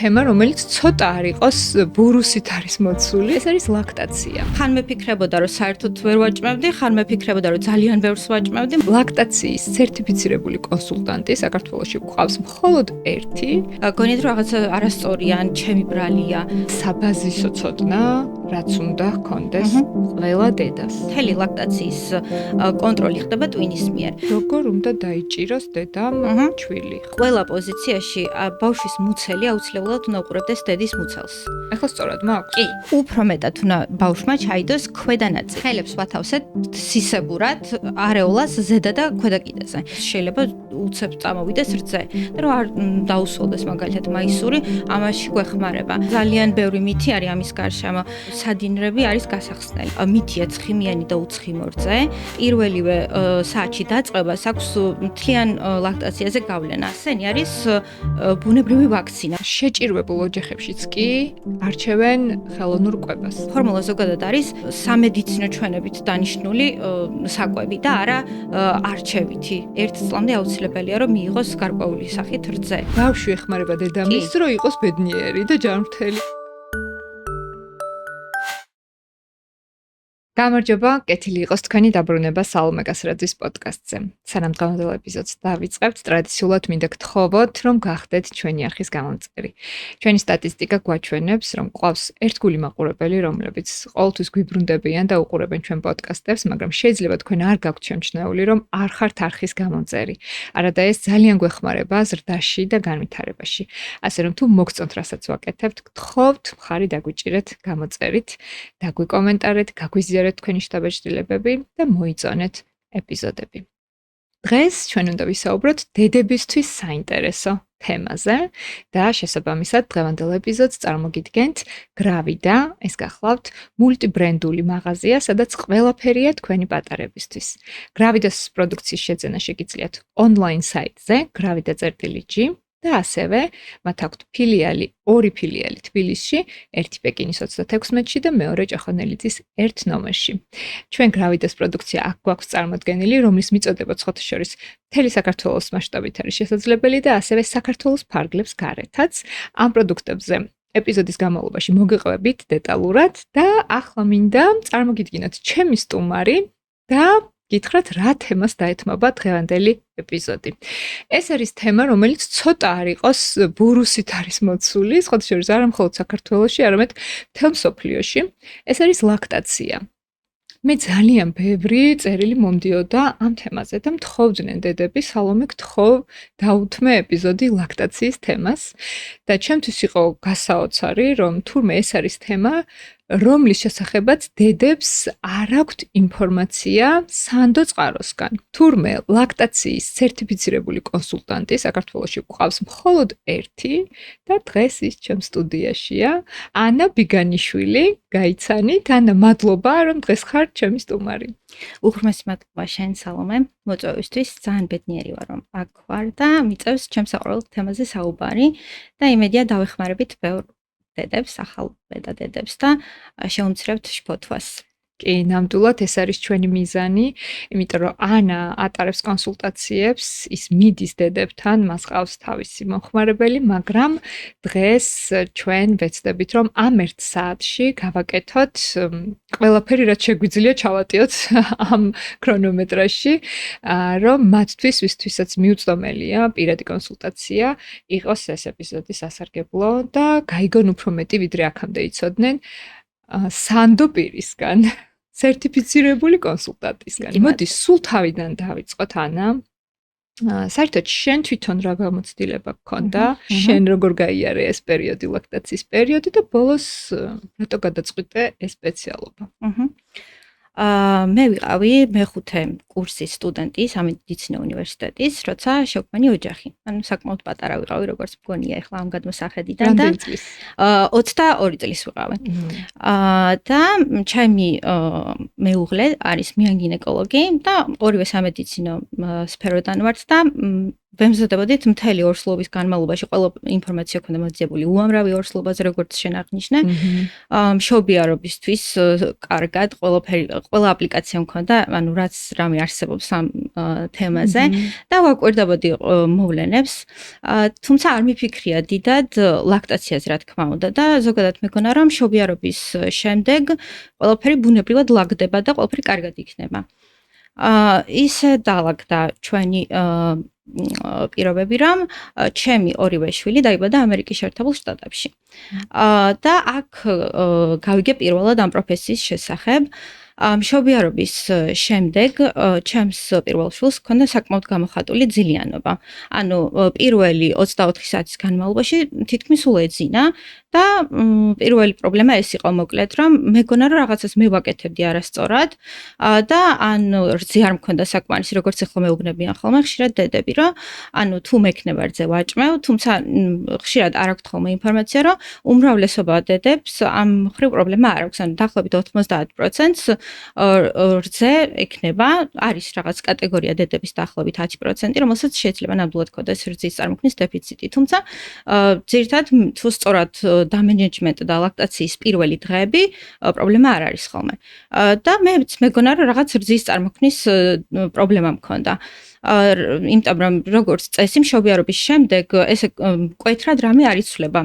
თემა, რომელიც ცოტა არ იყოს ბურუსით არის მოცული, ეს არის ლაქტაცია. ხან მეფიქრებოდა, რომ საერთოდ ვერ ვაჭმევდი, ხან მეფიქრებოდა, რომ ძალიან ბევრს ვაჭმევდი. ლაქტაციის სერტიფიცირებული კონსულტანტი საქართველოში გვყავს მხოლოდ ერთი. გონიათ, რომ რაღაცა არასწორია, ან ჩემი ბრალია. საბაზისო ცოდნა, რაც უნდა ჰქონდეს ყველა დედას. მთელი ლაქტაციის კონტროლი ხდება ტვინის მიერ. როგორ უნდა დაიჭიროს დედამ ჩვილი? ყველა პოზიციაში ბავშვის მუცელი აუცილებლად უნდა უყურებდეს დედის მუცელს. ახლა სწორად მაქვს? კი, უფრო მეტად უნდა ბავშვმა ჩაიდოს ქვედა ნაწილი. ხელებს ვათავსეთ სისებურად, არეოლას ზედა და ქვედა კიდეზე. შეიძლება უცებ წამოვიდეს რძე და რომ არ დაუსვოლდეს მაგალითად მაისური, ამაში გვეხმარება. ძალიან ბევრი მითი არის ამის გარშემო. სადინრები არის გასახსნელი. მითია ცხიმიანი და უცხიმო რძე. პირველივე საათში დაწყებას აქვს მთლიან ლაქტაციაზე გავლენა. ასენი არის ბუნებრივი ვაქცინა. შეჭირვებულ ოჯახებშიც კი არჩევენ ხელოვნურ კვებას. ფორმულა ზოგადად არის სამედიცინო ჩვენებით დანიშნული საკვები და არა არჩევითი. ერთ წლამდე აუცილებელია რომ მიიღოს გარკვეული სახით რძე. ბავშვი ეხმარება დედამისს, რომ იყოს ბედნიერი და ჯანმრთელი. გამარჯობა, კეთილი იყოს თქვენი დაბრუნება სალომე გასრაძის პოდკასტზე. სანამ დღევანდელ ეპიზოდს დავიწყებთ, ტრადიციულად მინდა გთხოვოთ, რომ გახდეთ ჩვენი არხის გამომწერი. ჩვენი სტატისტიკა გვაჩვენებს, რომ გვყავს ერთგული მაყურებელი, რომლებიც ყოველთვის გვიბრუნდებიან და უყურებენ ჩვენ პოდკასტებს, მაგრამ შეიძლება თქვენ არ გაქვთ შემჩნეული, რომ არ ხართ არხის გამომწერი. არადა ეს ძალიან გვეხმარება ზრდაში და განვითარებაში. ასე რომ თუ მოგწონთ, რასაც ვაკეთებთ, გთხოვთ, მხარი დაგვიჭირეთ გამოწერით, დაგვიკომენტარეთ, გაგვიზიარეთ თქვენი შთაბეჭდილებები და მოიწონეთ ეპიზოდები. დღეს ჩვენ უნდა ვისაუბროთ დედებისთვის საინტერესო თემაზე და შესაბამისად დღევანდელ ეპიზოდს წარმოგიდგენთ Gravida, ეს გახლავთ მულტიბრენდული მაღაზია, სადაც ყველაფერია თქვენი პატარებისთვის. Gravida-s პროდუქციის შეძენა შეგიძლიათ ონლაინ საიტზე gravida.gr და ასევე მათ აქვთ ორი ფილიალი თბილისში, ერთი პეკინის 36-ში და მეორე ჭახონელიძის 1 ნომერში. ჩვენ Gravida-s პროდუქცია აქ გვაქვს წარმოდგენილი, რომლის მიწოდება ცხოთაშორის მთელი საქართველოს მასშტაბით არის შესაძლებელი და ასევე საქართველოს ფარგლებს გარეთაც. ამ პროდუქტებზე ეპიზოდის განმავლობაში მოგეყვებით დეტალურად და ახლა მინდა წარმოგიდგინოთ ჩემი სტუმარი და გითხრათ რა თემას დაეთმობა დღევანდელი ეპიზოდი. ეს არის თემა, რომელიც ცოტა არ იყოს ბურუსით არის მოცული, სხვათა შორის არა მხოლოდ საქართველოში, არამედ მთელ მსოფლიოში. ეს არის ლაქტაცია. მე ძალიან ბევრი წერილი მომდიოდა ამ თემაზე და მთხოვდნენ დედები, სალომე გთხოვ დაუთმე ეპიზოდი ლაქტაციის თემას და ჩემთვის იყო გასაოცარი, რომ თურმე ეს არის თემა, რომლის შესახებაც დედებს არ აქვთ ინფორმაცია სანდო წყაროსგან. თურმე ლაქტაციის სერტიფიცირებული კონსულტანტი საქართველოში გვყავს მხოლოდ ერთი და დღეს ის ჩემ სტუდიაშია. ანა ბიგანიშვილი, გაიცანით. ანა, მადლობა, რომ დღეს ხარ ჩემი სტუმარი. უღრმესი მადლობა შენ სალომე, მოწვევისთვის. ძალიან ბედნიერი ვარ, რომ აქ ვარ და მიწევს ჩემს საყვარელ თემაზე საუბარი და იმედია დავეხმარებით ბევრ დედებს, ახალ დედებს და შეუმცირებთ შფოთვას. კი, ნამდვილად ეს არის ჩვენი მიზანი, იმიტომ რომ ანა ატარებს კონსულტაციებს, ის მიდის დედებთან, მას ყავს თავისი მომხმარებელი, მაგრამ დღეს ჩვენ ვეცდებით, რომ ამ 1 საათში გავაკეთოთ ყველაფერი, რაც შეგვიძლია ჩავატიოთ ამ ქრონომეტრაჟში, რომ მათთვის, ვისთვისაც მიუწვდომელია პირადი კონსულტაცია, იყოს ეს ეპიზოდი სასარგებლო და გაიგონ უფრო მეტი, ვიდრე აქამდე იცოდნენ სანდო პირისგან. სერტიფიცირებული კონსულტანტისგან. მოდი, სულ თავიდან დავიწყოთ, ანა. საერთოდ შენ თვითონ რა გამოცდილება გქონდა? შენ როგორ გაიარე ეს პერიოდი, ლაქტაციის პერიოდი და ბოლოს რატო გადაწყვიტე ეს სპეციალობა? მე ვიყავი მეხუთე კურსის სტუდენტი სამედიცინო უნივერსიტეტის, როცა შეგვენი ოჯახი. ანუ საკმაოდ პატარა ვიყავი, როგორც მგონია ახლა ამ გადმოსახედიდან და 22 წლის ვიყავი. და ჩემი მეუღლე არის მიან გინეკოლოგი და ორივე სამედიცინო სფეროდან ვართ და ვემზადებოდით მთელი ორსულობის განმავლობაში ყველა ინფორმაცია ქონდა მოძიებული უამრავი ორსულობაზე, როგორც შენ აღნიშნე. მშობიარობისთვის კარგად ყველა აპლიკაცია მქონდა, ანუ რაც რამე არსებობს ამ თემაზე და ვაკვირდებოდი მოვლენებს. თუმცა არ მიფიქრია დიდად ლაქტაციაზე, რა თქმა უნდა და ზოგადად მეგონა რომ მშობიარობის შემდეგ ყველაფერი ბუნებრივად ლაგდება და ყველაფერი კარგად იქნება. ისე დაალაგდა ჩვენი პირობები, რომ ჩემი ორივე შვილი დაიბადა ამერიკის შეერთებულ შტატებში. და აქ გავიგე პირველად ამ პროფესიის შესახებ. მშობიარობის შემდეგ ჩემს პირველ შვილს ჰქონდა საკმაოდ გამოხატული ძილიანობა. ანუ პირველი 24 საათის განმავლობაში თითქმის უეძინა და პირველი პრობლემა ეს იყო მოკლედ, რომ მეგონა რომ რაღაცას მე ვაკეთებდი არასწორად და ან რძე არ მქონდა საკმარისი, როგორც ახლა მეუბნებიან ხოლმე ხშირად დედები, რომ ანუ თუ მექნება რძე ვაჭმევ, თუმცა ხშირად არ აქვს ხოლმე ინფორმაცია, რომ უმრავლესობა დედებს ამ მხრივ პრობლემა არ აქვს, ანუ დაახლოებით 90%-ს რძე ექნება, არის რაღაც კატეგორია დედების დაახლოებით 10%, რომელსაც შეიძლება ნამდვილად ქონდეს რძის წარმოქმნის დეფიციტი. თუმცა ძირითადად თუ სწორად დამენეჯმენტ და ლაქტაციის პირველი დღეები პრობლემა არ არის ხოლმე. და მეც მეგონა რომ რაღაც რძის წარმოქმნის პრობლემა მქონდა. იმიტომ რომ როგორც წესი მშობიარობის შემდეგ ესე მკვეთრად რამე არ იცვლება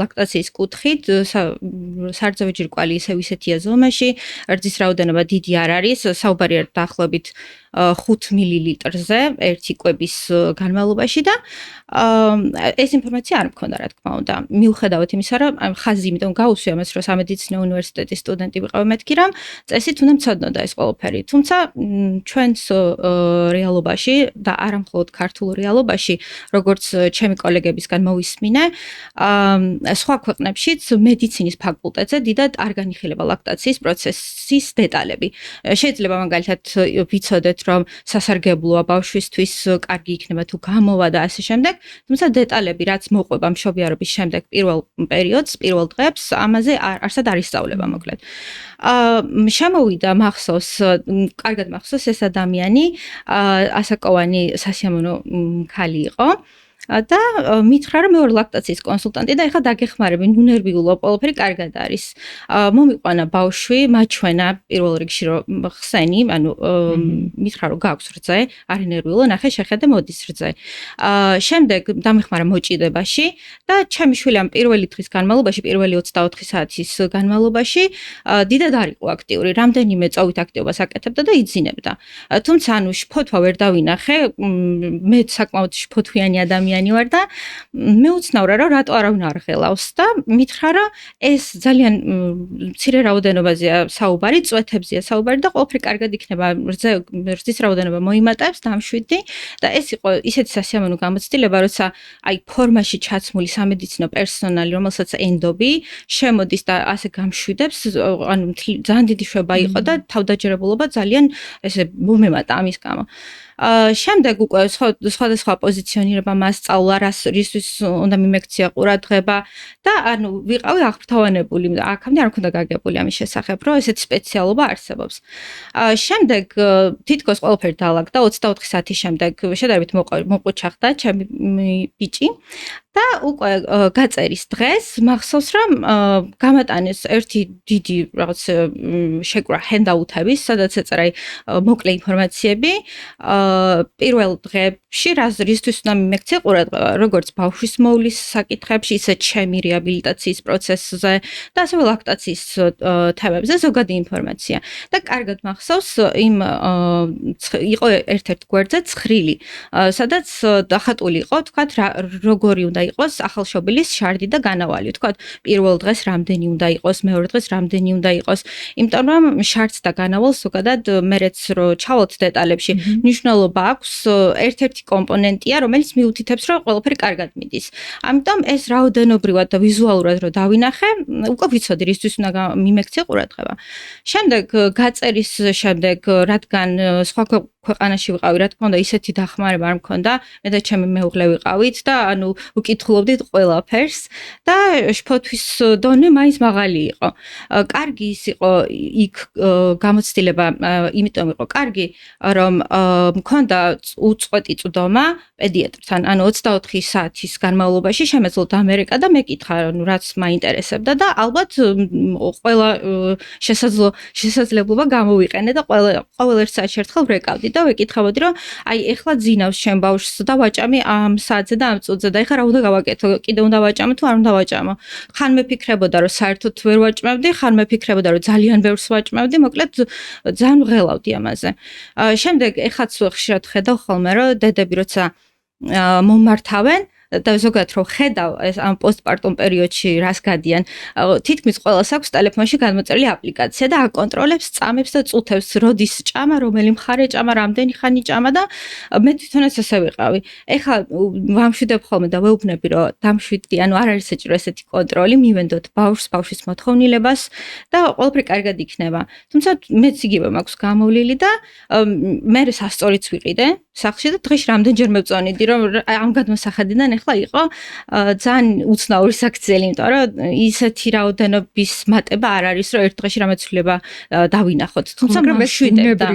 ლაქტაციის კუთხით, სარძოვი ჯირკვალი ისევ ისეთია ზომაში, რძის რაოდენობა დიდი არ არის, საუბარია დაახლოებით 5 მილilitrზე ერთი კვების განმავლობაში და ეს ინფორმაცია არ მქონდა, რა თქმა უნდა. მიუხედავად იმისა, რომ ხაზი იმიტომ გაუსვია მას, რომ სამედიცინო უნივერსიტეტის სტუდენტი ვიყავ მეთქი, რომ წესით უნდა მცოდნოდა ეს ყველაფერი. თუმცა ჩვენს რეალობაში და არა მხოლოდ ქართულ რეალობაში, როგორც ჩემი კოლეგებისგან მოვისმინე, სხვა ქვეყნებშიც მედიცინის ფაკულტეტზე დიდად არ განიხილება ლაქტაციის პროცესის დეტალები. შეიძლება მაგალითად ვიცოდეთ, რომ სასარგებლოა ბავშვისთვის, კარგი იქნება თუ გამოვა და ასე შემდეგ, თუმცა დეტალები რაც მოყვება მშობიარობის შემდეგ პირველ პერიოდს, პირველ დღეებს, ამაზე არსად არ ისწავლება მოკლედ. შემოვიდა მახსოვს, კარგად მახსოვს ეს ადამიანი, ასაკოვანი სასიამოვნო ქალი იყო. და მითხრა რომ მე ვარ ლაქტაციის კონსულტანტი და ეხლა დაგეხმარები, ნუ ნერვიულობ, ყველაფერი კარგად არის. მომიყვანა ბავშვი, მაჩვენა პირველ რიგში რომ ხსენი, ანუ მითხრა რომ გაქვს რძე, არის ნერვიულო, ნახე შეხედე მოდის რძე. შემდეგ დამეხმარა მოჭიდებაში და ჩემი შვილი ამ პირველი დღის განმავლობაში, პირველი 24 საათის განმავლობაში დიდად არ იყო აქტიური, რამდენიმე წოვით აქტივობას აკეთებდა და იძინებდა. თუმცა ანუ შფოთვა ვერ დავინახე, მე საკმაოდ შფოთვიანი ადამიანი ვარ და მეუცნაურა რომ რატო არავინ არ ღელავს და მითხრა რომ ეს ძალიან მცირე რაოდენობაზეა საუბარი, წვეთებზეა საუბარი და ყველაფერი კარგად იქნება, რძის რაოდენობა მოიმატებს, დამშვიდი და ეს იყო ისეთი სასიამოვნო გამოცდილება, როცა აი ფორმაში ჩაცმული სამედიცინო პერსონალი, რომელსაც ენდობი, შემოდის და ასე გამშვიდებს, ანუ ძალიან დიდი შვება იყო და თავდაჯერებულობა ძალიან ესე მომემატა ამის გამო. შემდეგ უკვე სხვადასხვა პოზიციონირება მასწავლა, რისთვის უნდა მიმექცია ყურადღება და ანუ ვიყავი აღფრთოვანებული, აქამდე არ მქონდა გაგებული ამის შესახებ, რომ ესეთი სპეციალობა არსებობს. შემდეგ თითქოს ყველაფერი დაალაგდა 24 საათის შემდეგ შედარებით მოყუჩახდა ჩემი ბიჭი და უკვე გაწერის დღეს მახსოვს რომ გამატანეს ერთი დიდი რაღაც შეკრა ჰენდაუთების, სადაც ეწერა მოკლე ინფორმაციები პირველ დღეებში რისთვის უნდა მიმექცია ყურადღება, როგორც ბავშვის მოვლის საკითხებში, ისე ჩემი რეაბილიტაციის პროცესზე და ასევე ლაქტაციის თემებზე ზოგადი ინფორმაცია. და კარგად მახსოვს იმ იყო ერთ-ერთ გვერდზე ცხრილი, სადაც დახატული იყო, თქვათ, როგორი უნდა იყოს ახალშობილის შარდი და განავალი. თქვათ, პირველ დღეს რამდენი უნდა იყოს, მეორე დღეს რამდენი უნდა იყოს. იმიტომ რომ შარდს და განავალს ზოგადად მერეც რო ჩავალთ დეტალებში, მნიშვნელობა აქვს ერთ-ერთი კომპონენტია, რომელიც მიუთითებს, რომ ყველაფერი კარგად მიდის. ამიტომ ეს რაოდენობრივად და ვიზუალურად რო დავინახე, უკვე ვიცოდი რისთვის უნდა მიმექცია ყურადღება. შემდეგ გაწერის შემდეგ, რადგან სხვა ქვეყანაში ვიყავი, რა თქმა უნდა, ისეთი დახმარება არ მქონდა, მე და ჩემი მეუღლე ვიყავით და ანუ კითხულობდით ყველაფერს და შფოთვის დონე მაინც მაღალი იყო. კარგი ის იყო იქ გამოცდილება, იმიტომ იყო კარგი, რომ მქონდა უწყვეტი წვდომა პედიატრთან, ანუ 24 საათის განმავლობაში შემეძლოთ ამერიკა და მეკითხა, რაც მაინტერესებდა და ალბათ ყველა შესაძლებლობა გამოვიყენე და ყოველ ერთ საათში ერთხელ ვრეკავდი და ვეკითხავდი, რომ აი ეხლა ძინავს ჩემ ბავშვს და ვაჭამი ამ საათზე და ამ წუთზე და ეხლა რა უნდა გავაკეთო? კიდე უნდა ვაჭამო თუ არ უნდა ვაჭამო? ხან მეფიქრებოდა, რომ საერთოდ ვერ ვაჭმევდი, ხან მეფიქრებოდა, რომ ძალიან ბევრს ვაჭმევდი, მოკლედ ძალიან ვღელავდი ამაზე. შემდეგ ეხაც ხშირად ხედავ ხოლმე, რომ დედები როცა მომართავენ და ზოგადად რომ ხედავ ეს ამ პოსტპარტუმ პერიოდში რას გადიან, თითქმის ყველას აქვს ტელეფონში გადმოწერილი აპლიკაცია და აკონტროლებს წამებს და წუთებს, როდის ჭამა, რომელი მხარე ჭამა, რამდენი ხანი ჭამა და მე თვითონაც ესე ვიყავი. ეხლა ვამშვიდებ ხოლმე და ვეუბნები, რომ დამშვიდდი, ანუ არ არის საჭირო ესეთი კონტროლი, მივენდოთ ბავშვის მოთხოვნილებას და ყველაფერი კარგად იქნება. თუმცა მეც იგივე მაქვს გამოვლილი და მე სასწორიც ვიყიდე სახლში და დღეში რამდენჯერ მევწონიდი, რომ ამ გადმოსახედიდან ეხლა იყო ძალიან უცნაური საქციელი, იმიტომ რომ ისეთი რაოდენობის მატება არ არის, რომ ერთ დღეში რამე ცვლილება დავინახოთ. თუმცა მშვიდებდა.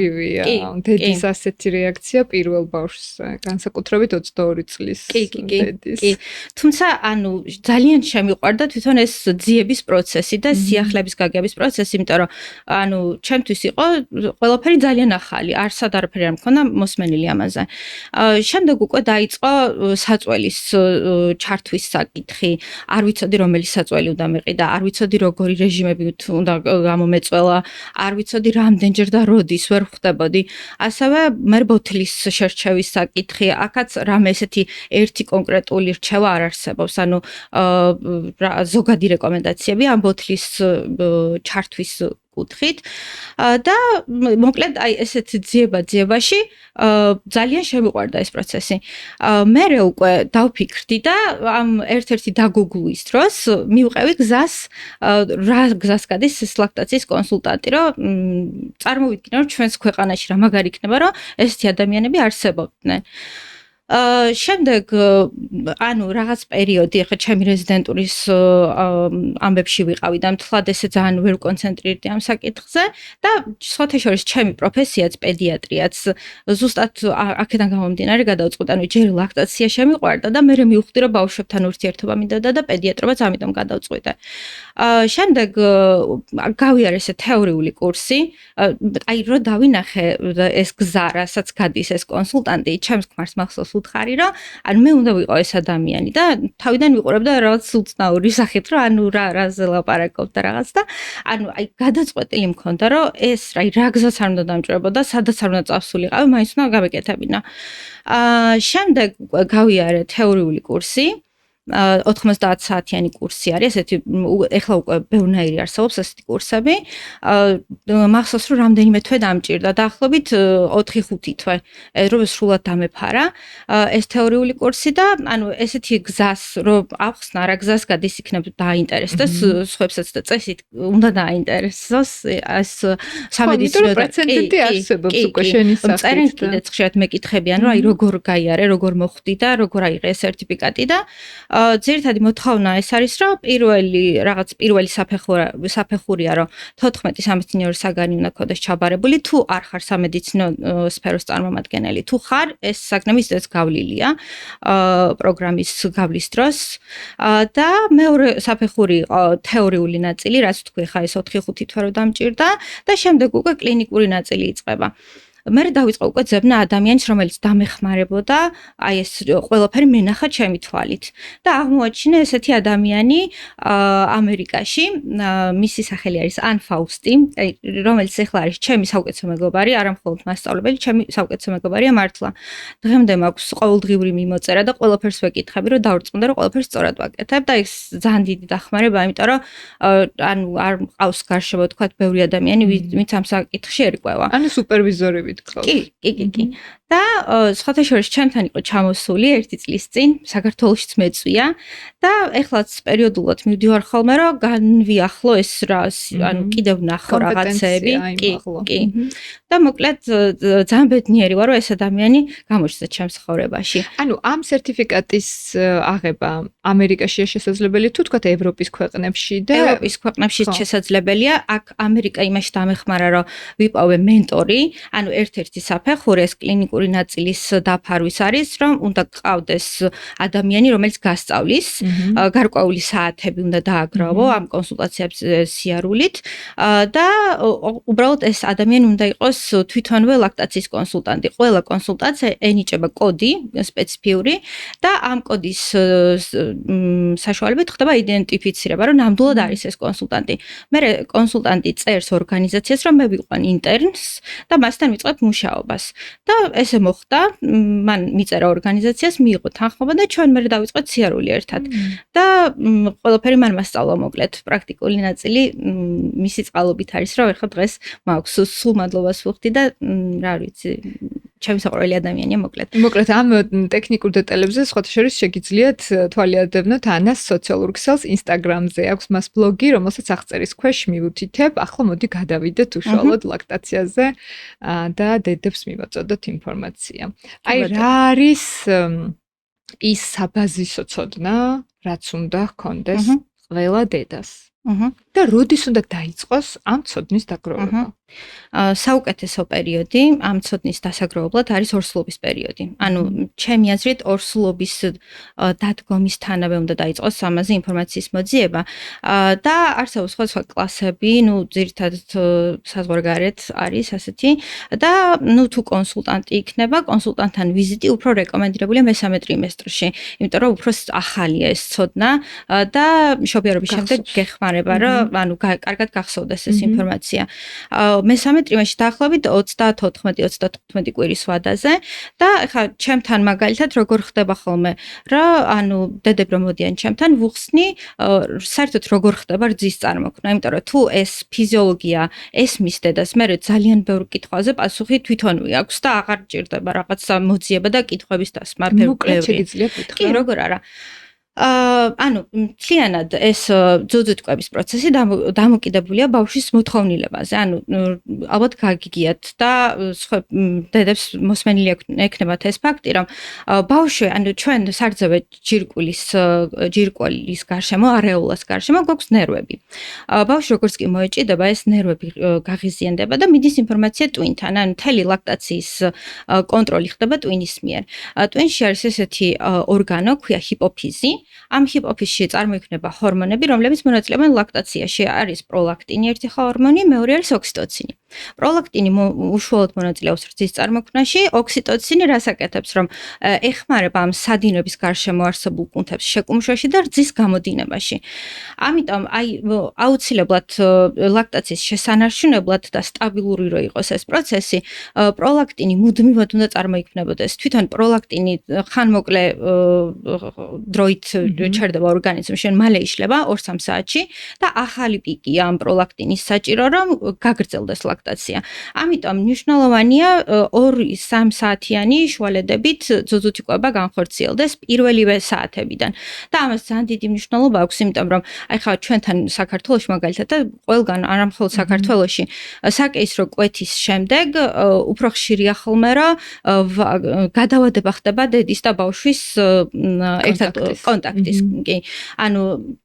დედის ასეთი რეაქცია პირველ ბავშვს, განსაკუთრებით 22 წლის დედის. კი. თუმცა ანუ ძალიან შემიყვარდა თვითონ ეს ძიების პროცესი და სიახლეების გაგების პროცესი, იმიტომ რომ ანუ ჩემთვის იყო ყველაფერი ძალიან ახალი, არსად არაფერი არ მქონდა მოსმენილი ამაზე. შემდეგ უკვე დაიწყო საწველის ჩართვის საკითხი, არ ვიცოდი რომელი საწველი უნდა მეყიდა, არ ვიცოდი როგორი რეჟიმები უნდა გამომეწველა, არ ვიცოდი რამდენჯერ და როდის ვერ ხვდებოდი. ასევე მე ბოთლის შერჩევის საკითხი, აქაც რამე ესეთი ერთი კონკრეტული რჩევა არ არსებობს, ანუ ზოგადი რეკომენდაციები ამ ბოთლის ჩართვის კუთხით და მოკლედ აი ესეთ ძიებაში ძალიან შემიყვარდა ეს პროცესი. მე უკვე დავფიქრდი და ამ ერთ-ერთი დაგუგლის დროს მივყევი გზას, რა გზას გადის ეს ლაქტაციის კონსულტანტი, რომ წარმოვიდგინე, რომ ჩვენს ქვეყანაში რა მაგარი იქნება, რომ ესეთი ადამიანები არსებობდნენ. შემდეგ ანუ რაღაც პერიოდი ახლა ჩემი რეზიდენტურის ამბებში ვიყავი და მთლად ესე ძალიან ვერ კონცენტრირდი ამ საკითხზე და სხვათა შორის ჩემი პროფესიაც პედიატრიაც ზუსტად აქედან გამომდინარე გადავწყვიტე, ანუ ჯერ ლაქტაცია შემიყვარდა და მე მივხვდი, რომ ბავშვებთან ურთიერთობა მინდოდა და პედიატრობაც ამიტომ გადავწყვიტე. შემდეგ გავიარე ესე თეორიული კურსი, აი რო დავინახე ეს გზა, რასაც გადის ეს კონსულტანტი, ჩემს ქმარს მახსოვს უთხარი, რომ ანუ მე უნდა ვიყო ეს ადამიანი და თავიდან ვიყურებდა რაღაც უცნაური სახით, რომ ანუ რაზე ლაპარაკობ და რაღაც და ანუ აი გადაწყვეტილი მქონდა, რომ ეს რა გზას არ უნდა დამჭირებოდა, სადაც არ უნდა წავსულიყავი, მაინც უნდა გავეკეთებინა. შემდეგ გავიარე თეორიული კურსი. 90 საათიანი კურსი არის, ესეთი ეხლა უკვე ბევრნაირი არსებობს ესეთი კურსები. მახსოვს, რომ რამდენიმე თვე დამჭირდა, დაახლოებით 4-5 თვე, რომ სრულად დამეფარა ეს თეორიული კურსი და ანუ ესეთი გზას, რომ ახსნა რა გზას გადის, იქნებ დაინტერესდეს სხვებსაც და წესით უნდა დაინტერესოს ეს სამედიცინო პროცენტი არსებობს უკვე შენი სახით. წერენ კიდეც ხშირად მეკითხებიან, რომ აი როგორ გაიარე, როგორ მოხვდი და როგორ აიღე სერტიფიკატი და ძირითადი მოთხოვნა ეს არის, რომ პირველი საფეხურია, რომ 14 სამეცნიერო საგანი უნდა ქონდეს ჩაბარებული, თუ არ ხარ სამედიცინო სფეროს წარმომადგენელი, თუ ხარ, ეს საგნები ისედაც გავლილია პროგრამის გავლის დროს და მეორე საფეხური იყო თეორიული ნაწილი, რაც თქვი ხა ეს 4-5 თვე რომ დამჭირდა და შემდეგ უკვე კლინიკური ნაწილი იწყება. მე დავიწყე უკვე ძებნა ადამიანს, რომელიც დამეხმარებოდა, აი ეს ყველაფერი მენახა ჩემი თვალით და აღმოაჩინე ესეთი ადამიანი ამერიკაში, მისი სახელი არის ან ფაუსტი, რომელიც ახლა არის ჩემი საუკეთესო მეგობარი, არა მხოლოდ მასწავლებელი, ჩემი საუკეთესო მეგობარია მართლა. დღემდე მაქვს ყოველდღიური მიმოწერა და ყველაფერს ვეკითხები, რომ დავრწმუნდე, რომ ყველაფერს სწორად ვაკეთებ და ეს ძალიან დიდი დახმარება, იმიტომ რომ ანუ არ მყავს გარშემო თქვა ბევრი ადამიანი, ვინც ამ საკითხში ერკვევა. ანუ სუპერვიზორი გითხავთ. კი. და სხვათა შორის ჩემთან იყო ჩამოსული 1 წლის წინ, საქართველოშიც მეწვია და ეხლაც პერიოდულად მივდივარ ხოლმე, რომ განვიახლო ეს რა, ანუ კიდევ ნახო რაღაცები. კი. და მოკლედ ძალიან ბედნიერი ვარ, რომ ეს ადამიანი გამოჩნდა ჩემს ცხოვრებაში. ანუ ამ სერტიფიკატის აღება ამერიკაშია შესაძლებელი თუ თქვათ ევროპის ქვეყნებში და ევროპის ქვეყნებშიც შესაძლებელია. აქ ამერიკა იმაში დამეხმარა, რომ ვიპოვე მენტორი, ანუ ერთ-ერთი საფეხური ეს კლინიკური ნაწილის დაფარვის არის, რომ უნდა გყავდეს ადამიანი, რომელიც გასწავლის, გარკვეული საათები უნდა დააგროვო ამ კონსულტაციებს სიარულით და უბრალოდ ეს ადამიანი უნდა იყოს თვითონვე ლაქტაციის კონსულტანტი. ყველა კონსულტაცია ენიჭება კოდი სპეციფიური და ამ კოდის საშუალებით ხდება იდენტიფიცირება, რომ ნამდვილად არის ეს კონსულტანტი. მე კონსულტანტი წერს ორგანიზაციას, რომ მე ვიყვან ინტერნს და მასთან ვიწყებ მუშაობას. და ესე მოხდა, მან მიწერა ორგანიზაციას, მიიღო თანხმობა და ჩვენ მე დავიწყეთ სიარული ერთად. და ყველაფერი მან მასწავლა მოკლედ, პრაქტიკული ნაწილი მისი წყალობით არის, რომ ეხლა დღეს მაქვს სულ მადლობას ვუხდი და რა ვიცი, ჩემი საყვარელი ადამიანია მოკლედ. მოკლედ ამ ტექნიკურ დეტალებზე სხვათა შორის შეგიძლიათ თვალიადევნოთ ანას სოციალურ ქსელს Instagram-ზე. აქვს მას ბლოგი, რომელსაც აღწერის ქვეშ მივუთითებ. ახლა მოდი გადავიდეთ უშუალოდ ლაქტაციაზე და დედებს მივაწოდოთ ინფორმაცია. აი რა არის ის საბაზისო ცოდნა, რაც უნდა ჰქონდეს ყველა დედას? და როდის უნდა დაიწყოს ამ ცოდნის დაგროვება? საუკეთესო პერიოდი ამ ცოდნის დასაგროვებლად არის ორსულობის პერიოდი. ანუ ჩემი აზრით ორსულობის დადგომისთანავე უნდა დაიწყოს ამაზე ინფორმაციის მოძიება და არსებობს სხვადასხვა კლასები, ძირითადად საზღვარგარეთ არის ასეთი და თუ კონსულტანტი იქნება, კონსულტანტთან ვიზიტი უფრო რეკომენდირებულია მესამე ტრიმესტრში, იმიტომ რომ უფრო ახალია ეს ცოდნა და მშობიარობის შემდეგ გეხმარება, რომ ანუ კარგად გახსოვდეს ეს ინფორმაცია. მესამე ტრიმესტრში დაახლოებით 34-35 კვირის ვადაზე და ეხლა ჩემთან მაგალითად როგორ ხდება ხოლმე რა ანუ დედები რომ მოდიან ჩემთან ვუხსნი საერთოდ როგორ ხდება რძის წარმოქმნა იმიტომ რომ თუ ეს ფიზიოლოგია ესმის დედას მე ძალიან ბევრ კითხვაზე პასუხი თვითონვე აქვს და აღარ ჭირდება რაღაცა მოძიება და კითხვების დასმა ბევრი კი როგორ არა ანუ მთლიანად ეს ძუძუტკვების პროცესი დამოკიდებულია ბავშვის მოთხოვნილებაზე. ანუ ალბათ გაგიგიათ და სხვა დედებს მოსმენილი ექნებათ ეს ფაქტი, რომ ბავშვი, ანუ ჩვენ სარძევე ჯირკვლის გარშემო, არეოლას გარშემო გვაქვს ნერვები. ბავშვი როგორც კი მოეჭიდება, ეს ნერვები გაღიზიანდება და მიდის ინფორმაცია ტვინთან. ანუ მთელი ლაქტაციის კონტროლი ხდება ტვინის მიერ. ტვინში არის ესეთი ორგანო, ქვია ჰიპოფიზი. ამ ჰიპოფიზში წარმოიქმნება ჰორმონები, რომლებიც მონაწილეობენ ლაქტაციაში. არის პროლაქტინი, ერთი ჰორმონი, მეორე არის ოქსიტოცინი. პროლაქტინი უშუალოდ მონაწილეობს რძის წარმოქმნაში, ოქსიტოცინი რას აკეთებს, რომ ეხმარება ამ სადინების გარშემო არსებულ კუნთებს შეკუმშვაში და რძის გამოდინებაში. ამიტომ აუცილებლად ლაქტაციის შესანარჩუნებლად და სტაბილური რო იყოს ეს პროცესი, პროლაქტინი მუდმივად უნდა წარმოიქმნებოდეს. თვითონ პროლაქტინი ხანმოკლე დროით ჩერდება ორგანიზმში, მალე იშლება 2-3 საათში და ახალი პიკი ამ პროლაქტინის საჭირო, რომ გაგრძელდეს ლაქტაცია. ამიტომ მნიშვნელოვანია 2-3 საათიანი შუალედებით ძუძუთიკვება განხორციელდეს პირველივე საათებიდან. და ამას ძალიან დიდი მნიშვნელობა აქვს, იმიტომ რომ აი ხა ჩვენთან საქართველოში მაგალითად და ყველგან არა მხოლოდ საქართველოში საკეისრო კვეთის შემდეგ უფრო ხშირია ხოლმე რომ გადავადება ხდება დედის და ბავშვის ერთად კონტაქტის. კი. ანუ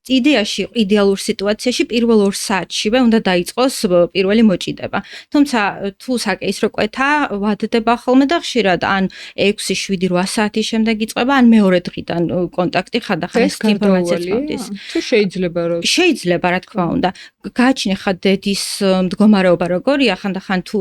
იდეაში იდეალურ სიტუაციაში პირველ 2 საათშივე უნდა დაიწყოს პირველი მოჭიდება. თუმცა თუ საკეისრო კვეთა ვადდება ხოლმე და ხშირად ან 6-7-8 საათის შემდეგ იწყება, ან მეორე დღიდან კონტაქტი ხანდახან ეს ინფორმაცია წავდის. თუ შეიძლება რომ შეიძლება რა თქმა უნდა. გააჩნია ხა დედის მდგომარეობა როგორია, ხანდახან თუ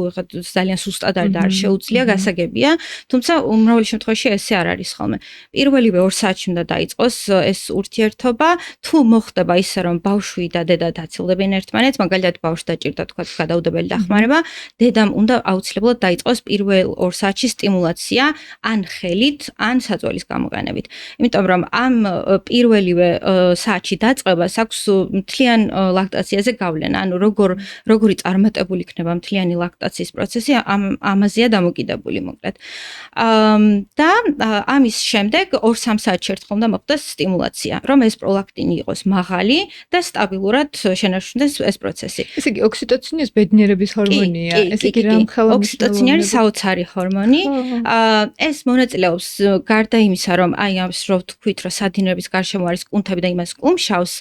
ძალიან სუსტად არ შეუძლია, გასაგებია, თუმცა უმრავლეს შემთხვევაში ესე არ არის ხოლმე. პირველივე 2 საათში უნდა დაიწყოს ეს ურთიერთობა, თუ მოხდება ისე რომ ბავშვი და დედა დაცილდებიან ერთმანეთს, მაგალითად ბავშვს დაჭირდა თქვა გადაუდებელი დახმარება ეხმარება, დედამ უნდა აუცილებლად დაიწყოს პირველ 2 საათში სტიმულაცია, ან ხელით, ან საწველის გამოყენებით. იმიტომ რომ ამ პირველივე საათში დაწყებას აქვს მთლიან ლაქტაციაზე გავლენა, ანუ როგორი წარმატებული იქნება მთლიანი ლაქტაციის პროცესი, ამაზეა დამოკიდებული მოკლედ. და ამის შემდეგ 2-3 საათში ერთხელ უნდა მოხდეს სტიმულაცია, რომ ეს პროლაქტინი იყოს მაღალი და სტაბილურად შენარჩუნდეს ეს პროცესი. ესე იგი ოქსიტოცინი ეს ბედნიერების ჰორმონია, ესე იგი რამ ხელმისაწვდომია? ოქსიტოცინი არის საოცარი ჰორმონი. ეს მონაწილეობს გარდა იმისა, რომ აი ამას რო ვთქვით, რომ სადინრების გარშემო არის კუნთები და იმას კუმშავს,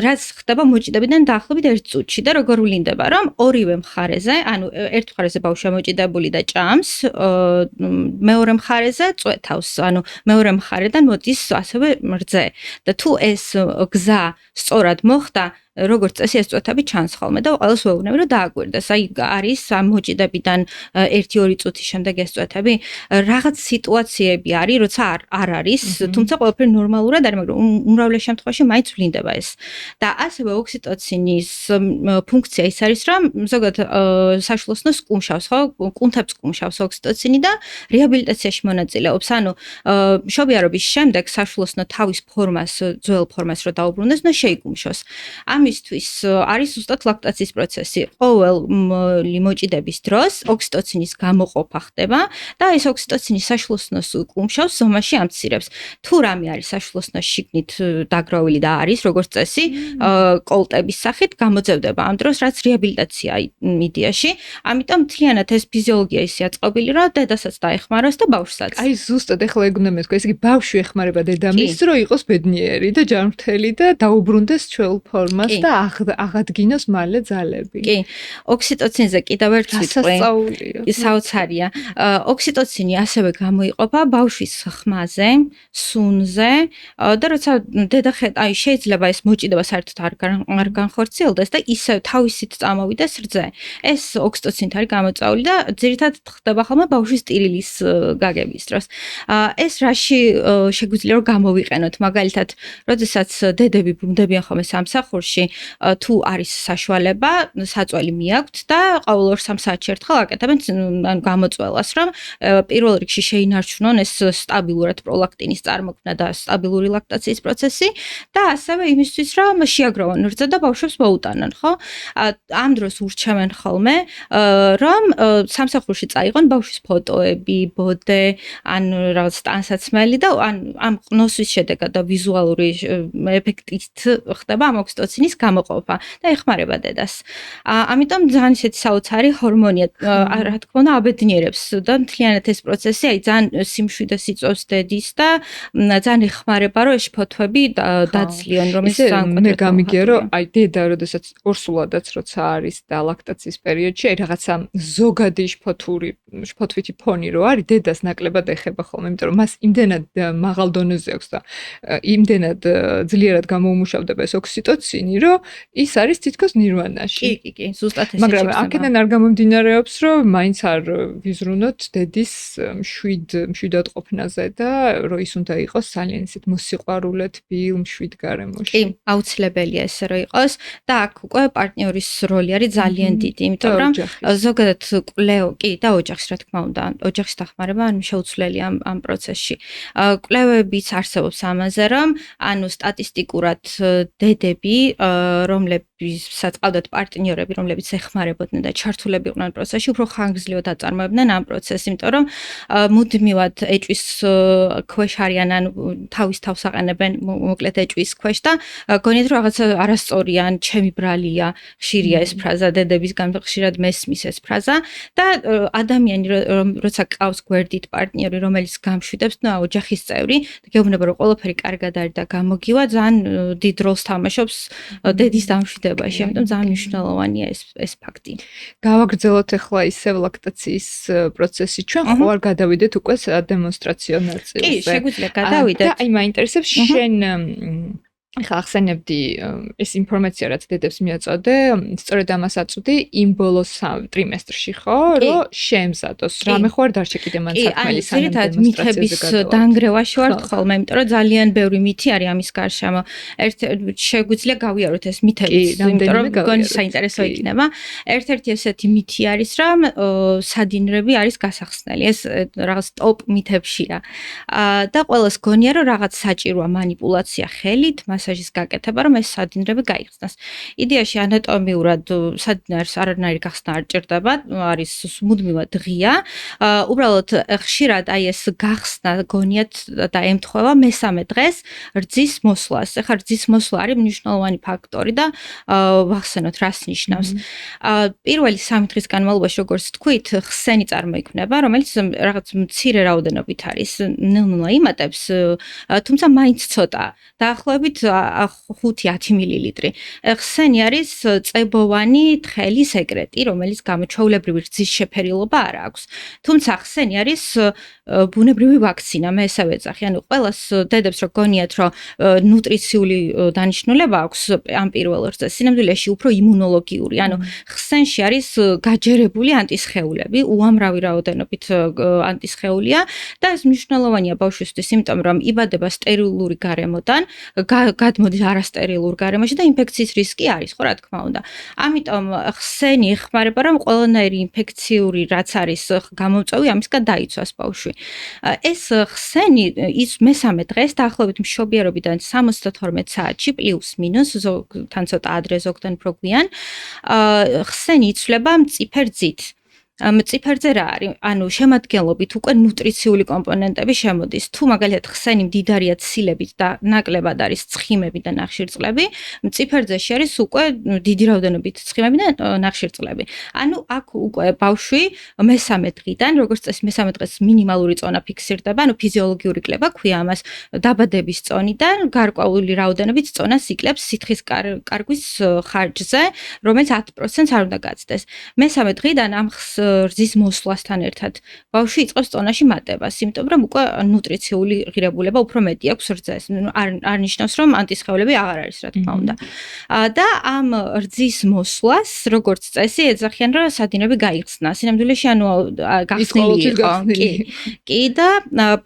რაც ხდება მოჭიდებიდან დაახლოებით 1 წუთში და როგორ ვლინდება, რომ ორივე მხარეზე, ანუ ერთ მხარეზე ბავშვია მოჭიდებული და ჭამს, მეორე მხარეზე წვეთავს, ანუ მეორე მხარედან მოდის ასევე რძე. და თუ ეს გზა სწორად მოხდა, როგორც წესი ეს წვეთები ჩანს ხოლმე და ყველას ვეუბნები რომ დააკვირდეს. აი არის ამ მოჭიდებიდან 1-2 წუთის შემდეგ ეს წვეთები, რაღაც სიტუაციები არის, როცა არ არის, თუმცა ყველაფერი ნორმალურად არის, მაგრამ უმრავლეს შემთხვევაში მაინც ვლინდება ეს. და ასევე ოქსიტოცინის ფუნქცია ის არის, რომ ზოგადად საშვილოსნოს კუმშავს, ხო? კუნთებს კუმშავს ოქსიტოცინი და რეაბილიტაციაში მონაწილეობს. ანუ მშობიარობის შემდეგ საშვილოსნო თავის ფორმას, ძველ ფორმას რო დაუბრუნდეს, უნდა შეიკუმშოს. ამისთვის არის ზუსტად ლაქტაციის პროცესი. ყოველი მოჭიდების დროს ოქსიტოცინის გამოყოფა ხდება და ეს ოქსიტოცინი საშვილოსნოს კუმშავს, ზომაში ამცირებს. თუ რამე არის საშვილოსნოს შიგნით დაგროვილი და არის როგორც წესი, კოლტების სახით გამოძევდება ამ დროს, რაც რეაბილიტაცია იდეაში. ამიტომ მთლიანად ეს ფიზიოლოგია ისე აწყობილი, რომ დედასაც დაეხმაროს და ბავშვსაც. აი ზუსტად ეხლა ეგ უნდა მეთქვა, ესე იგი ბავშვი ეხმარება დედამისს, რომ იყოს ბედნიერი და ჯანმრთელი და დაუბრუნდეს ჩვეულ ფორმას და აღადგინოს მალე ძალები. კი, ოქსიტოცინზე კიდევ ერთ ვიტყვი. საოცარია. ოქსიტოცინი ასევე გამოიყოფა ბავშვის ხმაზე, სუნზე და როცა დედა აი შეიძლება ეს მოჭიდება საერთოდ არ განხორციელდეს და ისევ თავისით წამოვიდეს რძე. ეს ოქსიტოცინით არის გამოწვეული და ძირითადად ხდება ხოლმე ბავშვის ტირილის გაგების დროს. ეს რაში შეგვიძლია რომ გამოვიყენოთ, მაგალითად, როდესაც დედები ბრუნდებიან ხოლმე სამსახურში, თუ არის საშუალება, საწველი მიაქვთ და ყოველ 2-3 საათში ერთხელ აკეთებენ ანუ გამოწველას, რომ პირველ რიგში შეინარჩუნონ ეს სტაბილურად პროლაქტინის წარმოქმნა და სტაბილური ლაქტაციის პროცესი და ასევე იმისთვის, რომ შეაგროვონ რძე და ბავშვებს მოუტანონ, ხო? ამ დროს ურჩევენ ხოლმე, რომ სამსახურში წაიღონ ბავშვის ფოტოები, ბოდე, ან რაღაც ტანსაცმელი და ამ ყნოსვის შედეგად და ვიზუალური ეფექტით ხდება ამ ოქსიტოცინის გამოყოფა და ეხმარება დედას. ამიტომ ძალიან ისეთი საოცარი ჰორმონია, რა თქმა უნდა, აბედნიერებს და მთლიანად ეს პროცესი, აი ძალიან სიმშვიდეს იწვევს დედის და ძალიან ეხმარება, რომ ეს შფოთვები დაცლიონ, რომ ეს მე გამიგია, რომ აი დედა, როდესაც ორსულადაც როცა არის და ლაქტაციის პერიოდში, აი რაღაცა ზოგადი შფოთვითი ფონი რო არის, დედას ნაკლებად ეხება ხოლმე, იმიტომ რომ მას იმდენად მაღალ დონეზე აქვს და იმდენად ძლიერად გამოუმუშავდება ეს ოქსიტოცინი, რომ ის არის თითქოს ნირვანაში. კი, ზუსტად ესე. მაგრამ აქედან არ გამომდინარეობს, რომ მაინც არ ვიზრუნოთ დედის მშვიდად ყოფნაზე და რომ ის უნდა იყოს ძალიან ისეთ მოსიყვარულე თბილ მშვიდ გარემოში. კი, აუცილებელია ესე რომ იყოს და აქ უკვე პარტნიორის როლი არის ძალიან დიდი, იმიტომ რომ ზოგადად კი და ოჯახის რა თქმა უნდა, ოჯახის დახმარება შეუცვლელია ამ პროცესში. კვლევებიც არსებობს ამაზე, რომ ანუ სტატისტიკურად დედები, რომლებსაც ყავდათ პარტნიორები, რომლებიც ეხმარებოდნენ და ჩართულები იყვნენ პროცესში, უფრო ხანგრძლივად აწარმოებდნენ ამ პროცესს, იმიტომ რომ მუდმივად ეჭვის ქვეშ არიან, ან თავის თავს აყენებენ მოკლედ ეჭვის ქვეშ და გონიათ რომ რაღაცა არასწორია, ან ჩემი ბრალია, ხშირია ეს ფრაზა დედებისგან, ხშირად მესმის ეს ფრაზა და ადამიანი როცა ყავს გვერდით პარტნიორი, რომელიც გამშვიდებს და ოჯახის წევრი, გეუბნება რომ ყველაფერი კარგად არის და გამოგივა, ძალიან დიდ როლს თამაშობს დედის დამშვიდებაში, ამიტომ ძალიან მნიშვნელოვანია ეს ფაქტი. გავაგრძელოთ ახლა ისევ ლაქტაციის პროცესი. ჩვენ ხო არ გადავიდეთ უკვე დემონსტრაციო ნაწილზე. კი, შეგვიძლია გადავიდეთ. და აი მაინტერესებს შენ ახლა ახსენებდი ეს ინფორმაცია რაც დედებს მიაწოდე, სწორედ ამას აწვდი იმ ბოლოს ტრიმესტრში, ხო, რომ შემზადოს. რამე ხო არ დარჩა კიდე მან საქმელი სანამ დემონსტრაციაზე გადავა. დანგრევაში ვარ ხოლმე, იმიტომ რომ ძალიან ბევრი მითი არის ამის გარშემო. შეგვიძლია გავიაროთ ეს მითები, იმიტომ რომ გონი საინტერესო იქნება. ერთ-ერთი ესეთი მითი არის, რომ სადინრები არის გასახსნელი. ეს რაღაც ტოპ მითებშია. და ყველას გონია რომ რაღაც საჭიროა манипуляცია ხელით, მასაჟის გაკეთება, რომ ეს სადინრები გაიხსნას. იდეაში ანატომიურად სადინარს არანაირი გახსნა არ ჭირდება, არის მუდმივად ღია. უბრალოდ ხშირად აი ეს გახსნა გონიათ და ემთხვევა მესამე დღეს რძის მოსვლას. ეხლა რძის მოსვლა არის მნიშვნელოვანი ფაქტორი და ვახსენოთ რას ნიშნავს. პირველი 3 დღის განმავლობაში, როგორც თქვით, ხსენი წარმოიქმნება, რომელიც რაღაც მცირე რაოდენობით არის, ნელ-ნელა იმატებს, თუმცა მაინც ცოტა. დაახლოებით 5-10 მილილიტრი. ხსენი არის წებოვანი თხელი სეკრეტი, რომელიც გამოჩვეულებრივი რძის შეფერილობა არ აქვს. თუმცა ხსენი არის ბუნებრივი ვაქცინა, მე ესე ვეძახი. ანუ ყველას დედებს რო გონიათ, რომ ნუტრიციული დანიშნულება აქვს ამ პირველ რძეს, სინამდვილეში უფრო იმუნოლოგიური. ანუ ხსენში არის გაჯერებული ანტისხეულები, უამრავი რაოდენობით ანტისხეულია და ეს მნიშვნელოვანია ბავშვისთვის, იმიტომ რომ იბადება სტერილური გარემოდან, გადმოდის არასტერილურ გარემოში და ინფექციის რისკი არის, ხო რა თქმა უნდა. ამიტომ ხსენი ეხმარება, რომ ყველანაირი ინფექციური რაც არის გამომწვევი ამისგან დაიცვას ბავშვი. ეს ხსენი ის მესამე დღეს დაახლოებით მშობიარობიდან 72 საათში პლუს მინუს თან ცოტა ადრე ზოგადად უფრო გვიან ხსენი იცვლება მწიფერ ძით. მწიფერზე რა არის? ანუ შემადგენლობით უკვე ნუტრიციული კომპონენტები შემოდის. თუ მაგალითად ხსენი მდიდარია ცილებით და ნაკლებად არის ცხიმები და ნახშირწყლები, მწიფერძეში არის უკვე დიდი რაოდენობით ცხიმები და ნახშირწყლები. ანუ აქ უკვე ბავშვი მესამე დღიდან, როგორც წესი მესამე დღეს მინიმალური წონა ფიქსირდება, ანუ ფიზიოლოგიური კლება ქვია ამას, დაბადების წონიდან გარკვეული რაოდენობით წონას იკლებს სითხის კარგვის ხარჯზე, რომელიც 10%-ს არ უნდა გაცდეს. მესამე დღიდან ამ რძის მოსვლასთან ერთად ბავშვი იწყებს წონაში მატებას, იმიტომ რომ უკვე ნუტრიციული ღირებულება უფრო მეტი აქვს რძეს. არ ნიშნავს რომ ანტისხეულები აღარ არის, რა თქმა უნდა. და ამ რძის მოსვლას, როგორც წესი, ეძახიან რომ სადინრები გაიხსნა. სინამდვილეში ანუ გახსნილი იყო. კი და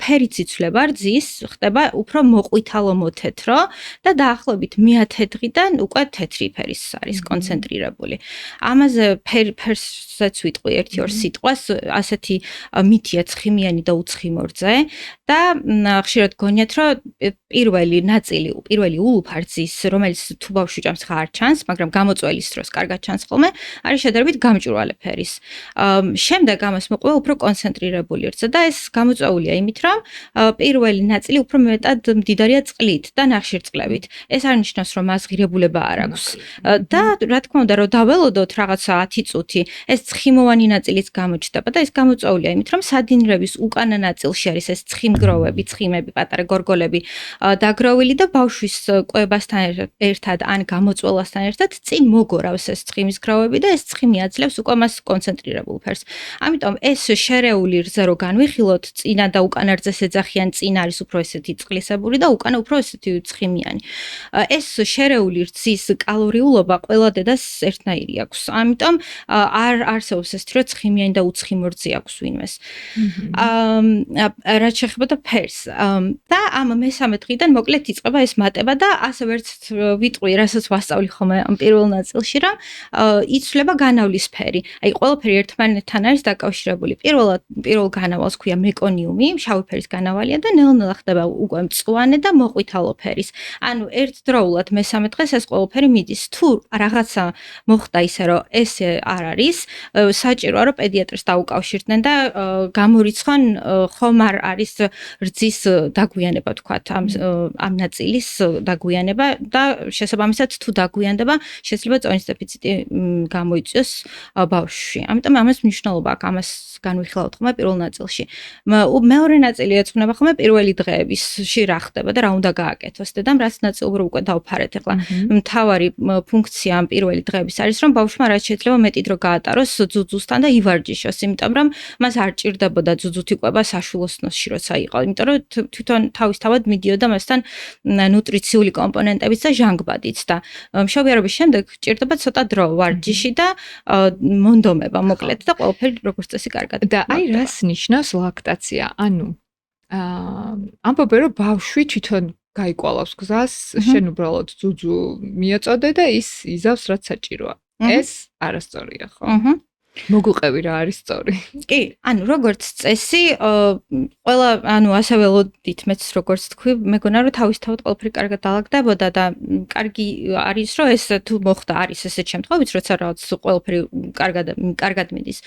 ფერიც იცვლება რძის, ხდება უფრო მოყვითალო მოთეთრო და დაახლოებით მე-10 დღიდან უკვე თეთრი ფერის არის კონცენტრირებული. ამაზე ფერსაც ვიტყვი 1-2 სიტყვას, ასეთი მითია ცხიმიანი და უცხიმო რძე და ხშირად გონიათ, რომ პირველი ნაწილი, პირველი ულუფარძის, რომელიც თუ ბავშვი ჭამს ხა არ ჩანს, მაგრამ გამოწველის დროს კარგად ჩანს ხოლმე, არის შედარებით გამჭვირვალე ფერის. შემდეგ ამას მოყვება უფრო კონცენტრირებული რძე და ეს გამოწვეულია იმით, რომ პირველი ნაწილი უფრო მეტად მდიდარია წყლით და ნახშირწყლებით. ეს არ ნიშნავს, რომ მას ღირებულება არ აქვს. და რა თქმა უნდა, რომ დაველოდოთ რაღაცა 10 წუთი, ეს ცხიმოვანი ნაწილიც გამოჩნდება და ეს გამოწვეულია იმით, რომ სადინრების უკანა ნაწილში არის ეს ცხიმგროვები, ცხიმები, პატარა გორგოლები დაგროვილი და ბავშვის კვებასთან ერთად ან გამოწველასთან ერთად წინ მოგორავს ეს ცხიმის გროვები და ეს ცხიმი აძლევს უკვე მას კონცენტრირებულ ფერს. ამიტომ ეს შერეული რძე რო განვიხილოთ, წინა და უკანა რძეს ეძახიან, წინ არის უფრო ესეთი წყლისებური და უკანა უფრო ესეთი ცხიმიანი. ეს შერეული რძის კალორიულობა ყველა დედას ერთნაირი აქვს. ამიტომ არ არსებობს ეს თრო ცხიმიანი და უცხიმო რძე აქვს ვინმეს. რაც შეეხება ფერს. და ამ მესამე დღიდან მოკლედ იწყება ეს მატება და ასე ვერც ვიტყვი, რასაც ვასწავლი ხოლმე ამ პირველ ნაწილში, რომ იცვლება განავლის ფერი. აი ყველაფერი ერთმანეთთან არის დაკავშირებული. პირველ განავალს ქვია მეკონიუმი, შავი ფერის განავალია და ნელ-ნელა ხდება უკვე მწვანე და მოყვითალო ფერის. ანუ ერთდროულად მესამე დღეს ეს ყველაფერი მიდის. თუ რაღაცა მოხდა ისე, რომ ესე არ არის, საჭიროა რომ პედიატრს დაუკავშირდნენ და გამორიცხონ ხომ არ არის რძის დაგვიანება, თქვათ, ამ ნაწილის დაგვიანება და შესაბამისად თუ დაგვიანდება, შეიძლება წონის დეფიციტი გამოიწვიოს ბავშვში. ამიტომ ამას მნიშვნელობა აქვს, ამას განვიხილავთ ხოლმე პირველ ნაწილში. მეორე ნაწილი ეძღვნება ხოლმე პირველი დღეებისში რა ხდება და რა უნდა გააკეთოს დედამ, რაც ნაწილობრივ უკვე დავფარეთ. ახლა მთავარი ფუნქცია ამ პირველი დღეების არის, რომ ბავშვმა რაც შეიძლება მეტი დრო გაატაროს ძუძუსთან და და ივარჯიშოს, იმიტომ რომ მას არ ჭირდებოდა ძუძუთი კვება საშულოსნოში როცა იყო, იმიტომ რომ თვითონ თავისთავად მიდიოდა მასთან ნუტრიციული კომპონენტებიც და ჟანგბადიც და მშობიარობის შემდეგ ჭირდება ცოტა დრო ვარჯიში და მონდომება მოკლედ და ყველაფერი როგორც წესი კარგად. და აი რას ნიშნავს ლაქტაცია? ანუ ამბობენ რომ ბავშვი თვითონ გაიკვალავს გზას, შენ უბრალოდ ძუძუ მიაწოდე და ის იზავს რაც საჭიროა. ეს არასწორია, ხო? მოგუყევი რა არის სწორი. კი, ანუ როგორც წესი, ყველა ანუ ასე ველოდით მეც როგორც თქვი, მეგონა რომ თავისთავად ყველაფერი კარგად დაალაგდებოდა და კარგი არის რომ ეს თუ მოხდა არის ესეთ შემთხვევით, როცა რაღაც ყველაფერი კარგად მიდის.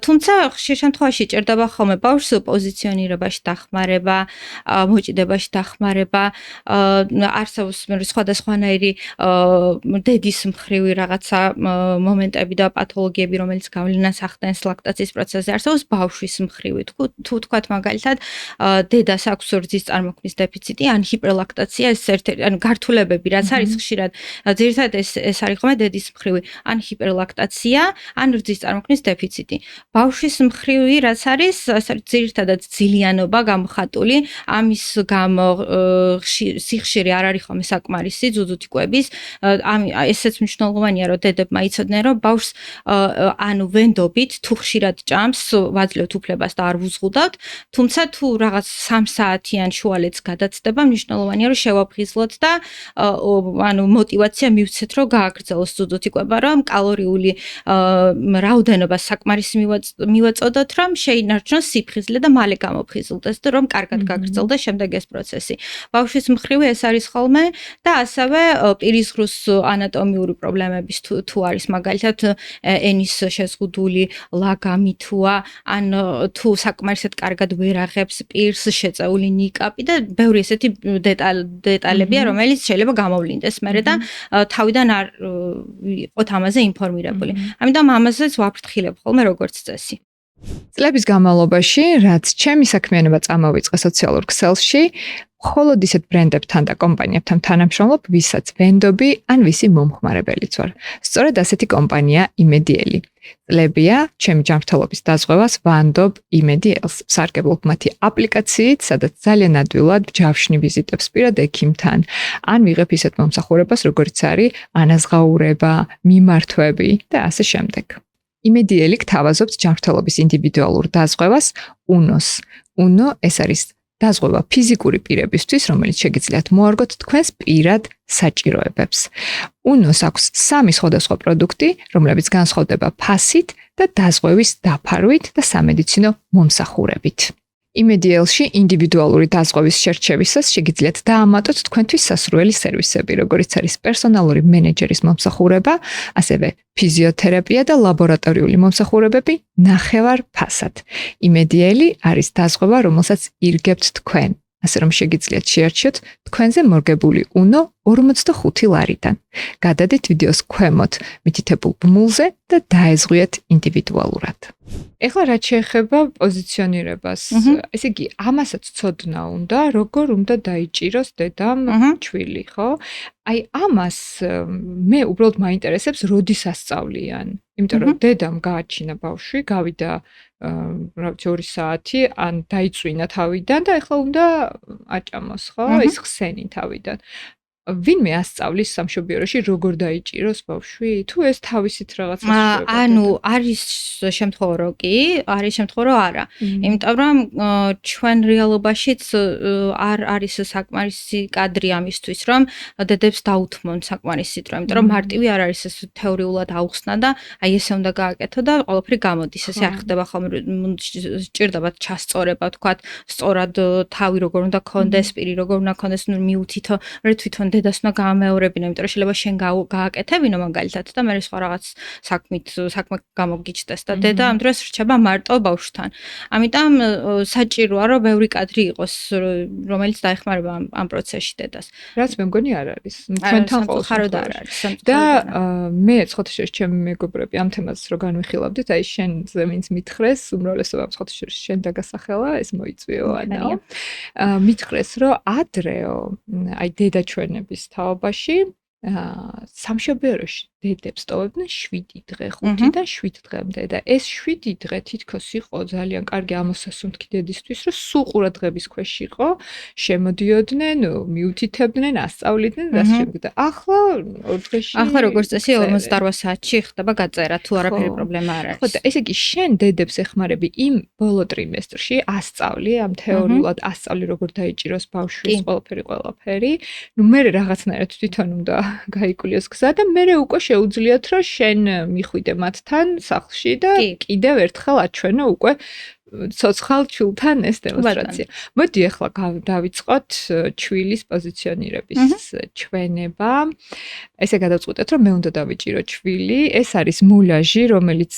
თუმცა ხშირ შემთხვევაში ჭირდება ხოლმე ბავშვს პოზიციონირებაში დახმარება, მოჭიდებაში დახმარება, არსებობს სხვადასხვანაირი დედის მხრივი რაღაცა მომენტები და პათოლოგიები, რომელიც გავლენას ახდენს ლაქტაციის პროცესზე, არსებობს ბავშვის მხრივი. თუ თქვათ მაგალითად, დედას აქვს რძის წარმოქმნის დეფიციტი, ან ჰიპერლაქტაცია, ეს ანუ გართულებები, რაც არის ხშირად, ძირითადად ეს არის ხოლმე დედის მხრივი, ან ჰიპერლაქტაცია, ან რძის წარმოქმნის დეფიციტი. ბავშვის მხრივი, რაც არის, ძირითადად ძილიანობა გამოხატული, ამის გამო სიხშირე არ არის ხოლმე საკმარისი ძუძუთი კვების, ესეც მნიშვნელოვანია, რომ დედებმა იცოდნენ, რომ ბავშვს ანუ ვენდობით თუ ხშირად ჭამს, ვაძლევთ უფლებას და არ ვუზღუდავთ, თუმცა თუ რაღაც 3 საათიან შუალედს გადაცდება, მნიშვნელოვანია რომ შევაფხიზლოთ და ანუ мотиваცია მივცეთ, რომ გააგრძელოს ძუძუთი კვება, რომ კალორიული რაოდენობა საკმარისი მივაწოდოთ, რომ შეინარჩუნოს სიფხიზლე და მალე გამოფხიზლდეს და რომ კარგად გაგრძელდეს შემდეგ ეს პროცესი. ბავშვის მხრივ ეს არის ხოლმე და ასევე პირისღრუს ანატომიური პრობლემების თუ არის მაგალითად ენის შეზღუდული ლაგამი თუა, ან თუ საკმარისად კარგად ვერ აღებს პირს შეწეული ნიკაპი და ბევრი ესეთი დეტალებია, რომელიც შეიძლება გამოვლინდეს მერე და თავიდან არ იყოთ ამაზე ინფორმირებული. ამიტომ ამაზეც ვაფრთხილებ ხოლმე როგორც წესი. წლების განმავლობაში, რაც ჩემი საქმიანობა წამოვიწყე სოციალურ ქსელში, მხოლოდ ისეთ ბრენდებთან და კომპანიებთან თანამშრომლობ, ვისაც ვენდობი ან ვისი მომხმარებელიც ვარ. სწორედ ასეთი კომპანია იმედიელი. წლებია ჩემი ჯანმრთელობის დაზღვევას ვანდობ იმედიელს. ვსარგებლობ მათი აპლიკაციით, სადაც ძალიან ადვილად ჯავშნი ვიზიტებს პირად ექიმთან, ან ვიღებ ისეთ მომსახურებას, როგორც არის ანაზღაურება, მიმართვები და ასე შემდეგ. იმედიელი გთავაზობთ ჯანმრთელობის ინდივიდუალურ დაზღვევას UNO-ს. UNO ეს არის დაზღვევა ფიზიკური პირებისთვის, რომელიც შეგიძლიათ მოარგოთ თქვენს პირად საჭიროებებს. UNO-ს აქვს 3 სხვადასხვა პროდუქტი, რომლებიც განსხვავდება ფასით და დაზღვევის დაფარვით და სამედიცინო მომსახურებით. იმედიელში ინდივიდუალური დაზღვევის შერჩევისას შეგიძლიათ დაამატოთ თქვენთვის სასურველი სერვისები, როგორიც არის პერსონალური მენეჯერის მომსახურება, ასევე ფიზიოთერაპია და ლაბორატორიული მომსახურებები ნახევარ ფასად. იმედიელი არის დაზღვევა, რომელსაც ირგებთ თქვენ, ასე რომ შეგიძლიათ შეარჩიოთ თქვენზე მორგებული UNO 45 ლარიდან. გადადით ვიდეოს ქვემოთ მითითებულ ბმულზე და დაეზღვიეთ ინდივიდუალურად. ეხლა რაც შეეხება პოზიციონირებას, ესე იგი, ამასაც ცოდნა უნდა, როგორ უნდა დაიჭიროს დედამ ჩვილი, ხო? აი ამას მე უბრალოდ მაინტერესებს, როდის ასწავლიან. იმიტომ რომ დედამ გააჩინა ბავშვი, გავიდა რა ვიცი 2 საათი, ან დაიწვინა თავიდან და ეხლა უნდა აჭამოს, ხო? ის ხსენი თავიდან. ვინმე ასწავლის სამშობიაროში როგორ დაიჭიროს ბავშვი? თუ ეს თავისით რაღაცა შეგვიძლია. ანუ არის შემთხვევა რომ კი, არის შემთხვევა რომ არა. იმიტომ რომ ჩვენ რეალობაშიც არ არის საკმარისი კადრი ამისთვის, რომ დედებს დაუთმონ საკმარისი დრო, იმიტომ რომ მარტივი არ არის ეს თეორიულად აუხსნა და აი ესე უნდა გააკეთო და ყველაფერი გამოდის. ესე არ ხდება ხოლმე, ჭირდება ჩასწორება, თქვათ, სწორად თავი როგორ უნდა კონდეს, პირი როგორ უნდა კონდეს, ნუ მიუთითო, რომ თვითონ დედას უნდა გამეორებინო, იმიტომ რომ შეიძლება შენ გააკეთებინო მაგალითად და მე სხვა რაღაც საქმე გამოგიჩნდეს და დედა ამ დროს რჩება მარტო ბავშვთან. ამიტომ საჭიროა რომ ბევრი კადრი იყოს, რომელიც დაეხმარება ამ პროცესში დედას. რაც მე მგონი არ არის. ჩვენთან ხარო და არ არის. და მე ცხოთაშორის ჩემი მეგობრები ამ თემას რო განვიხილავდით, აი შენ ზემინს მითხრეს, უმრავლესობა ცხოთაშორის შენ დაგასახელა, ეს მოიწვიო ანაო. მითხრეს რომ ადრეო, აი დედა ჩვენების თაობაში სამშობიაროში დედებს ტოვებდნენ 7 დღე, 5-დან 7 დღემდე და ეს 7 დღე თითქოს იყო ძალიან კარგი ამოსასუნთქი დედისთვის, რომ სულ ყურადღების ქვეშ იყო, შემოდიოდნენ, მიუთითებდნენ, ასწავლიდნენ და ასე შემდეგ. და ახლა 2 დღეში ახლა როგორც წესი 48 საათში ხდება გაწერა, თუ არაფერი პრობლემა არ არის. ხო და ესე იგი შენ დედებს ეხმარები იმ ბოლო ტრიმესტრში ასწავლი, ამ თეორიულად ასწავლი როგორ დაიჭიროს ბავშვის ყველაფერი. ნუ მე რაღაცნაირად თვითონ უნდა გაიკულიოს გზა და მე უკვე შეუძლიათ რომ შენ მიხვიდე მათთან სახლში და კიდევ ერთხელ აჩვენო უკვე ცოცხალ ჩულთან ეს დემონსტრაცია. მოდი ახლა დავიწყოთ ჩვილის პოზიციონირების ჩვენება. ესე გადავწყვეტეთ რომ მე უნდა დავიჭირო ჩვილი. ეს არის მულაჟი, რომელიც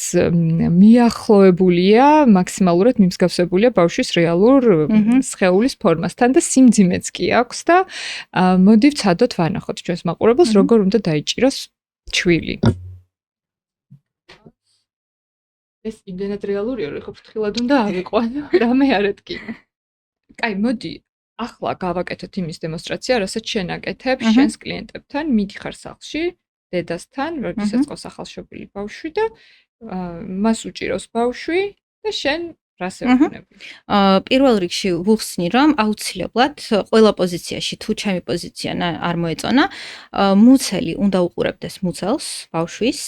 მიახლოებულია, მაქსიმალურად მიმსგავსებულია ბავშვის რეალურ სხეულის ფორმასთან და სიმძიმეც კი აქვს და მოდი ვცადოთ ვანახოთ ჩვენს მაყურებელს როგორ უნდა დაიჭიროს ჩვილი. ეს იმდენად რეალურია, რომ ფრთხილად უნდა ავიყვან, რამე არ ეთქინა. კაი, მოდი, ახლა გავაკეთოთ იმის დემონსტრაცია, რასაც შენ აკეთებ შენს კლიენტებთან, მიდიხარ სახლში, დედასთან, როდესაც ყავს ახალშობილი ბავშვი და მას უჭირავს ბავშვი და შენ რას ეკუნები? პირველ რიგში ვუხსნი, რომ აუცილებლად ყველა პოზიციაში, თუ ჩემი პოზიცია არ მოეწონა, მუცელი უნდა უყურებდეს მუცელს, ბავშვის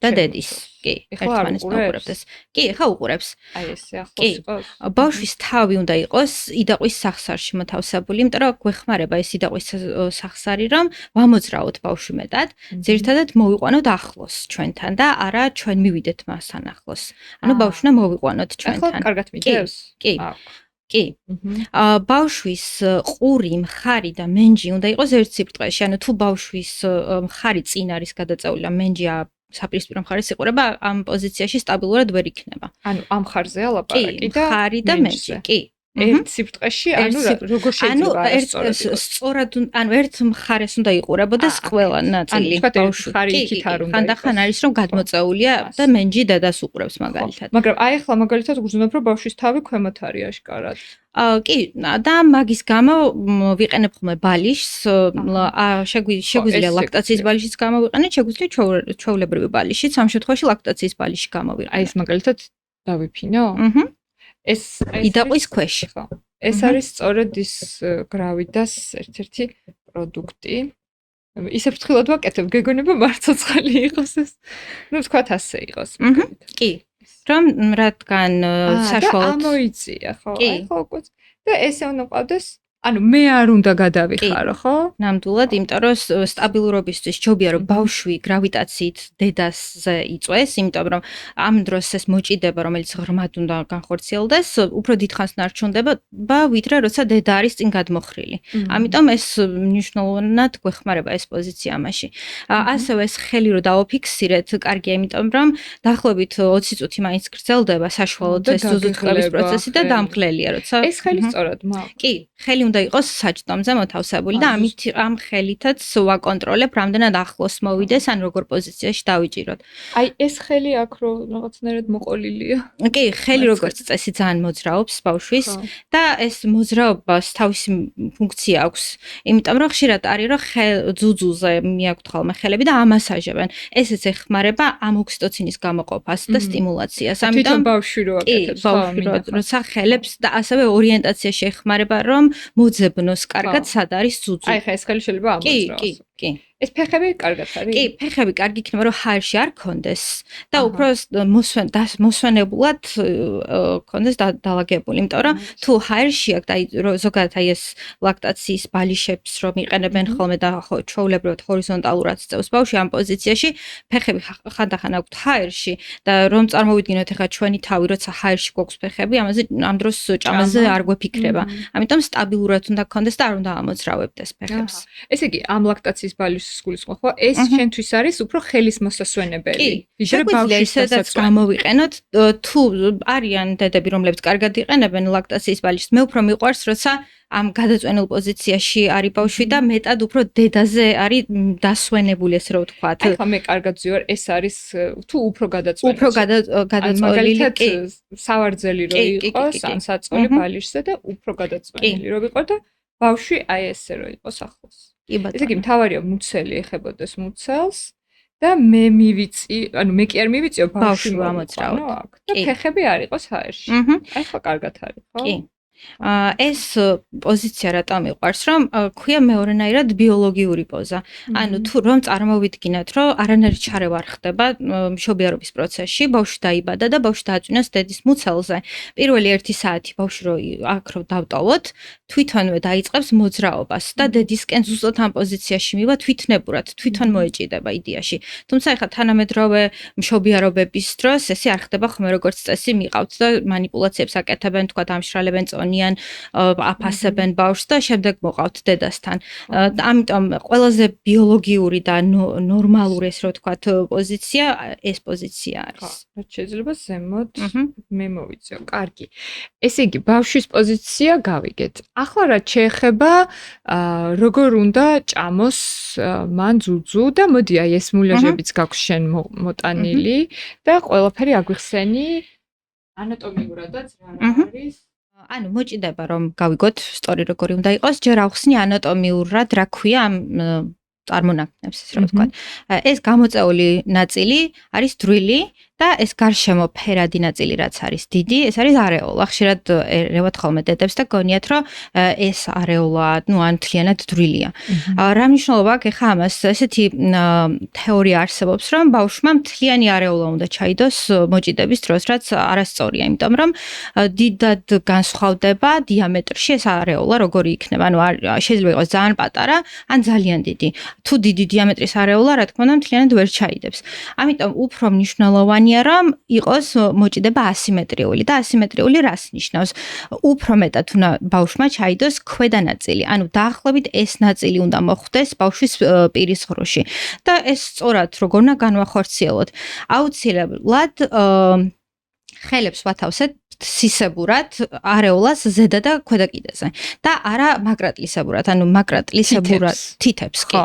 და დედის. კი, ერთმანეთს უყურებდეს. კი, ხა უყურებს. აი ესე ახლოს იყოს. ბავშვის თავი უნდა იყოს იდაყვის სახსარში მოთავსებული, იმიტომ რომ გვეხმარება ეს იდაყვის სახსარი, რომ ვამოძრაოთ ბავშვი მეტად, ძირითადად მოვიყვანოთ ახლოს ჩვენთან და არა ჩვენ მივიდეთ მასთან ახლოს. ანუ ბავშვი უნდა მოვიყვანოთ ჩვენთან. ახლა კარგად მიდევს? კი. კი. ბავშვის ყური, მხარი და მენჯი უნდა იყოს ერთ სიბრტყეში. ანუ თუ ბავშვის მხარი წინ არის გადაწეული და მენჯი საპირისპირო მხარეს იყურება, ამ პოზიციაში სტაბილურად ვერ იქნება. ანუ ამ მხარზეა ლაპარაკი და მხარი და მენჯი. კი. ერთ სიბრტყეში, ანუ როგორ შეიძლება სწორად, ანუ ერთ მხარეს უნდა იყურებოდეს ყველა ნაწილი ბავშვი. იქით არ უნდა. ხანდახან არის რომ გადმოწეულია და მენჯი დედას უყურებს მაგალითად. მაგრამ აი ახლა მაგალითად გრძნობ რომ ბავშვის თავი ქვემოთ არის აშკარად. კი, და მაგის გამო ვიყენებ ხოლმე ბალიშს, შეგვიძლია ლაქტაციის ბალიშიც გამოვიყენოთ, შეგვიძლია ჩვეულებრივი ბალიშიც, ამ შემთხვევაში ლაქტაციის ბალიში გამოვიყენოთ. აი ეს მაგალითად დავიფინო? ეს იდაყვის ქვეშ. ეს არის სწორედ ის გრავიდას ერთ-ერთი პროდუქტი. ისე ფრთხილად ვაკეთებ, გეგონება მარცოცხალი იყოს ეს. ნუ თქვათ ასე იყოს. კი. რომ რადგან საშუალოდ ამოიწია, ხო? აი ხო უკვე და ესე უნდა ყავდეს. ანუ მე არ უნდა გადავიხარო, ხო? ნამდვილად, იმიტომ რომ სტაბილურობისთვის ჯობია რომ ბავშვი გრავიტაციით დედასზე იწვეს, იმიტომ რომ ამ დროს ეს მოჭიდება, რომელიც ღრმად უნდა განხორციელდეს, უფრო დიდხანს ნარჩუნდება, ვიდრე როცა დედა არის წინ გადმოხრილი. ამიტომ ეს მნიშვნელოვნად გვეხმარება ეს პოზიცია ამაში. ასევე ეს ხელი რომ დავაფიქსირეთ, კარგია, იმიტომ რომ დაახლოებით 20 წუთი მაინც გრძელდება საშუალოდ ეს ზუზუწყების პროცესი და დამღლელია, როცა ეს ხელი სწორად მაქვს. კი, ხელი უნდა იყოს საჭდომზე მოთავსებული და ამ ხელითაც ვაკონტროლებ, რამდენად ახლოს მოვიდეს, ან როგორ პოზიციაში დავიჭიროთ. აი ეს ხელი აქ რო რაღაცნაირად მოყოლილია. კი, ხელი როგორც წესი ძალიან მოძრაობს ბავშვის და ეს მოძრაობას თავისი ფუნქცია აქვს. იმიტომ რომ ხშირად არის რომ ძუძუზე მიაქვთ ხოლმე ხელები და ამასაჟებენ. ესეც ეხმარება ამ ოქსიტოცინის გამოყოფას და სტიმულაციას. ამიტომ ბავშვი რო აკეთებს, როცა ხელებს და ასევე ორიენტაციაში ეხმარება, რომ მოძებნოს კარგად სად არის ძუძუ. აი ხა ეს ხელი შეიძლება ამოძრაოს. კი. ეს ფეხები კარგად არის? კი, ფეხები კარგი იქნება, რომ ჰაერში არ კონდეს და უფრო მოსვენებულად კონდეს დალაგებული, იმიტომ რომ თუ ჰაერში აქვს, აი ზოგადად აი ეს ლაქტაციის ბალიშებს რომ იყენებენ ხოლმე და ჩვეულებრივად ჰორიზონტალურად წევს ბავშვი ამ პოზიციაში, ფეხები ხანდახან აქვთ ჰაერში და რომ წარმოვიდგინოთ ახლა ჩვენი თავი, როცა ჰაერში გვაქვს ფეხები, ამ დროს ჭამაზე არ გვეფიქრება. ამიტომ სტაბილურად უნდა კონდეს და არ უნდა ამოძრავებდეს ფეხებს. ესე იგი, ამ ლაქტაციის ბალიშს სკულისხმო ხო ეს ჩვენთვის არის უფრო ხელის მოსასვენებელი ვიდრე ბავშვის სადაც გამოვიყენოთ თუ არიან დედები რომლებიც კარგად იყენებენ ლაქტაციის ბალიშს მე უფრო მიყვარს როცა ამ გადაწვენილ პოზიციაში არის ბავშვი და მეტად უფრო დედაზე არის დასვენებული ესე რომ ვთქვათ აი ხა მე კარგად ზიარ ეს არის თუ უფრო გადაწვენილი უფრო გადაწვენილი კი სავარძელი რო იყოს ან საწოლი ბალიშზე და უფრო გადაწვენილი რო ვიყო და ბავშვი აი ესე რო იყოს ახლოს. ესე იგი მთავარია მუცელი ეხებოდეს მუცელს და მე მივიწი, ანუ მე კი არ მივიწიო ბავშვი ამოძრავოთ. და ფეხები არ იყოს ჰაერში. აი ხო კარგად არის, ხო? კი. ეს პოზიცია რატომ მიყვარს, რომ ქვია მეორენაირად ბიოლოგიური პოზა. ანუ თუ რომ წარმოვიდგინოთ, რომ არანაირი ჩარევა არ ხდება მშობიარობის პროცესში, ბავშვი დაიბადა და ბავშვი დააწვინოს დედის მუცელზე. პირველი 1 საათი ბავშვი რო აქ რო დავტოვოთ, თვითონვე დაიწყებს მოძრაობას და დედისკენ ზუსტად ამ პოზიციაში მივა თვითნებურად, თვითონ მოეჭიდება იდეაში. თუმცა ეხლა თანამედროვე მშობიარობების დროს ესე არ ხდება ხმე როგორც წესი მიყავთ და манипуляციებს აკეთებენ, თქვა ამშრალებენ წონიან, აფასებენ ბავშვს და შემდეგ მოყავთ დედასთან. ამიტომ ყველაზე ბიოლოგიური და ნორმალური ეს რო ვთქვათ პოზიცია ეს პოზიცია არის. რაც შეიძლება ზემოთ მე მოვიწიო. კარგი. ესე იგი ბავშვის პოზიცია გავიგეთ. ახლა რაც შეეხება როგორ უნდა ჭამოს მან ძუძუ და მოდი აი ეს მულიაჟებიც გაქვს შენ მოტანილი და ყველაფერი აგვიხსენი ანატომიურადაც რა არის. ანუ მოჭიდება რომ გავიგოთ სწორი როგორი უნდა იყოს, ჯერ ავხსნი ანატომიურად რა ქვია ამ წარმონაქმნებს ესე რა ვთქვათ. ეს გამოწეული ნაწილი არის დრილი და ეს გარშემო ფერადი ნაწილი რაც არის დიდი, ეს არის არეოლა. ხშირად ერევათ ხოლმე დედებს და გონიათ რომ ეს არეოლა, ну ან მთლიანად დრილია. რა მნიშვნელობა აქვს ახლა ამას? ესეთი თეორია არსებობს, რომ ბავშვმა მთლიანი არეოლა უნდა ჩაიდოს მოჭიდების დროს, რაც არასწორია, იმიტომ რომ დიდად განსხვავდება დიამეტრში ეს არეოლა როგორი იქნება. ანუ შეიძლება იყოს ძალიან პატარა ან ძალიან დიდი. თუ დიდი დიამეტრის არეოლა, რა თქმა უნდა, მთლიანად ვერ ჩაიდებს. ამიტომ უფრო მნიშვნელოვანია რომ იყოს მოჭიდება ასიმეტრიული და ასიმეტრიული რას ნიშნავს? უფრო მეტად უნდა ბავშვმა ჩაიდოს ქვედა ნაწილი. ანუ დაახლოებით ეს ნაწილი უნდა მოხვდეს ბავშვის პირის ღრუში. და ეს სწორად როგორ უნდა განვახორციელოთ? აუცილებლად ხელებს ვათავსეთ სისებურად არეოლას ზედა და ქვედა კიდეზე და არა მაკრატლისებურად, ანუ მაკრატლისებურად თითებს კი.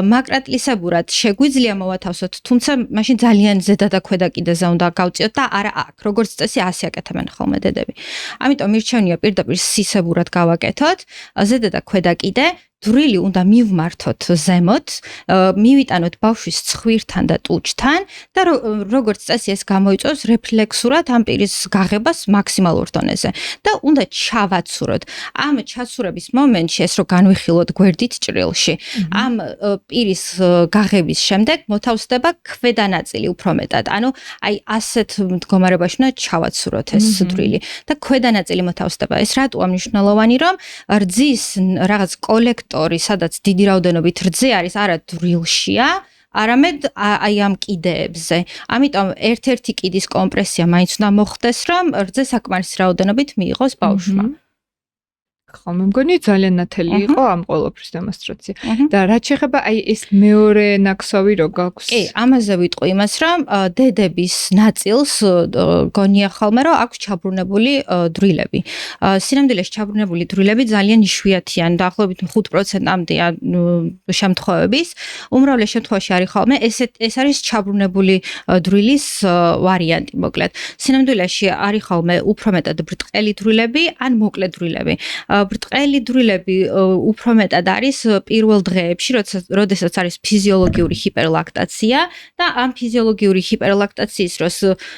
მაკრატლისებურად შეგვიძლია მოვათავსოთ, თუმცა მაშინ ძალიან ზედა და ქვედა კიდეზე უნდა გავწიოთ და არა აქ, როგორც წესი ასე აკეთებენ ხოლმე დედები. ამიტომ მირჩევნია პირდაპირ სისებურად გავაკეთოთ, ზედა და ქვედა კიდე. დრილი უნდა მივმართოთ ზემოთ, მივიტანოთ ბავშვის ცხვირთან და ტუჩთან და როგორც წესი ეს გამოიწვევს რეფლექსურად ამ პირის გაღებას მაქსიმალურ დონეზე და უნდა ჩავაცუროთ. ამ ჩაცურების მომენტში ეს რო განვიხილოთ გვერდით ჭრილში, ამ პირის გაღების შემდეგ მოთავსდება ქვედა ნაწილი უფრო მეტად. ანუ აი ასეთ მდგომარეობაში უნდა ჩავაცუროთ ეს დრილი და ქვედა ნაწილი მოთავსდება. ეს რატოა მნიშვნელოვანი, რომ რძის რაღაც სადაც დიდი რაოდენობით რძე არის, არა დრილშია, არამედ აი ამ კიდეებზე. ამიტომ ერთ-ერთი კიდის კომპრესია მაინც უნდა მოხდეს, რომ რძე საკმარის რაოდენობით მიიღოს ბავშვმა. ხო, მე მგონი ძალიან ნათელი იყო ამ ყოველფრის დემონსტრაცია. და რაც შეეხება აი ეს მეორე ნაკსოვი რო გაქვს. კი, ამაზე ვიტყვი იმას, რომ დედების ნაწილს გონია ხოლმე, რომ აქვს ჩაბრუნებული დრილები. სინამდვილეში ჩაბრუნებული დრილები ძალიან იშვიათია, დაახლოებით 5%-ამდეა შემთხვევების. უმრავლეს შემთხვევაში არის ხოლმე ეს არის ჩაბრუნებული დრილის ვარიანტი, მოკლედ. სინამდვილეში არის ხოლმე უფრო მეტად ბრტყელი დრილები ან მოკლე დრილები. ბრტყელი დრილები უფრო მეტად არის პირველ დღეებში, როდესაც არის ფიზიოლოგიური ჰიპერლაქტაცია და ამ ფიზიოლოგიური ჰიპერლაქტაციის დროს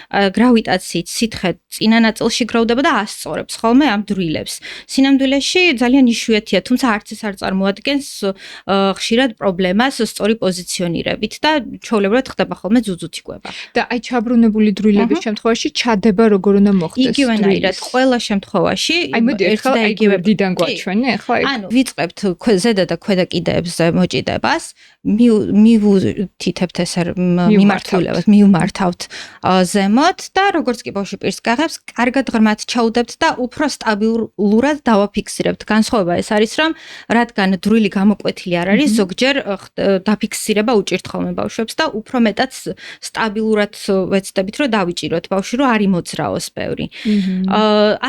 გრავიტაციით სითხე წინა ნაწილში გროვდება და ასწორებს ხოლმე ამ დრილებს. სინამდვილეში ძალიან იშვიათია, თუმცა არც ეს არ წარმოადგენს ხშირად პრობლემას სწორი პოზიციონირებით და ჩვეულებრივად ხდება ხოლმე ძუძუთიკვება. და აი ჩაბრუნებული დრილების შემთხვევაში ჩადება როგორ უნდა მოხდეს? იგივენაირად ყველა შემთხვევაში აი მოდი ახლა იგივე დიდან გვაჩვენე ახლა ანუ ვიწყებთ ზედა და ქვედა კიდეებზე მოჭიდებას, მივუთითებთ ეს მიმართულებას, მივმართავთ ზემოთ და როგორც კი ბავშვი პირს გაღებს, კარგად ღრმად ჩაუდებთ და უფრო სტაბილურად დავაფიქსირებთ. განსხვავება ეს არის, რომ რადგან დრილი გამოკვეთილი არ არის, ზოგჯერ დაფიქსირება უჭირთ ხოლმე ბავშვებს და უფრო მეტად სტაბილურად ვეცდებით, რომ დავიჭიროთ ბავშვი, რომ არ იმოძრაოს ბევრი.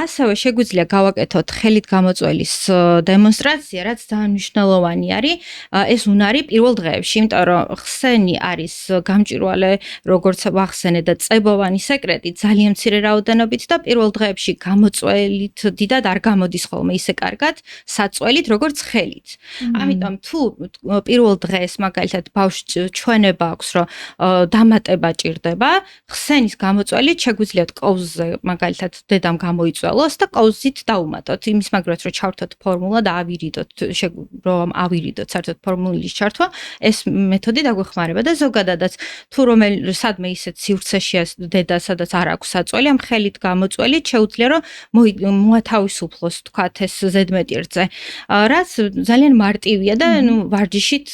ასევე შეგვიძლია გავაკეთოთ ხელით გამოწველის დემონსტრაცია, რაც ძალიან მნიშვნელოვანი არის, ეს უნარი პირველ დღეებში, იმიტომ რომ ხსენი არის გამჭვირვალე, როგორც ვახსენე და წებოვანი სეკრეტი ძალიან მცირე რაოდენობით და პირველ დღეებში გამოწველით დიდად არ გამოდის ხოლმე ისე კარგად, საწველით, როგორც ხელით. ამიტომ თუ პირველ დღეს მაგალითად ბავშვს ჩვენება აქვს, რომ დამატება ჭირდება, ხსენის გამოწველით შეგვიძლიათ კოვზზე მაგალითად დედამ გამოიწველოს და კოვზით დაუმატოთ. იმის მაგრად რომ ჩავთოთ ფორმულა და ავირიდოთ, რომ ავირიდოთ საერთოდ ფორმულის ჩართვა, ეს მეთოდი დაგვეხმარება და ზოგადადაც თუ სადმე ისეთ სივრცეშია დედა, სადაც არ აქვს საწველი, ამ ხელით გამოწველით შეუძლია რომ მოათავისუფლოს თქვათ ეს ზედმეტი რძე, რაც ძალიან მარტივია და ვარჯიშით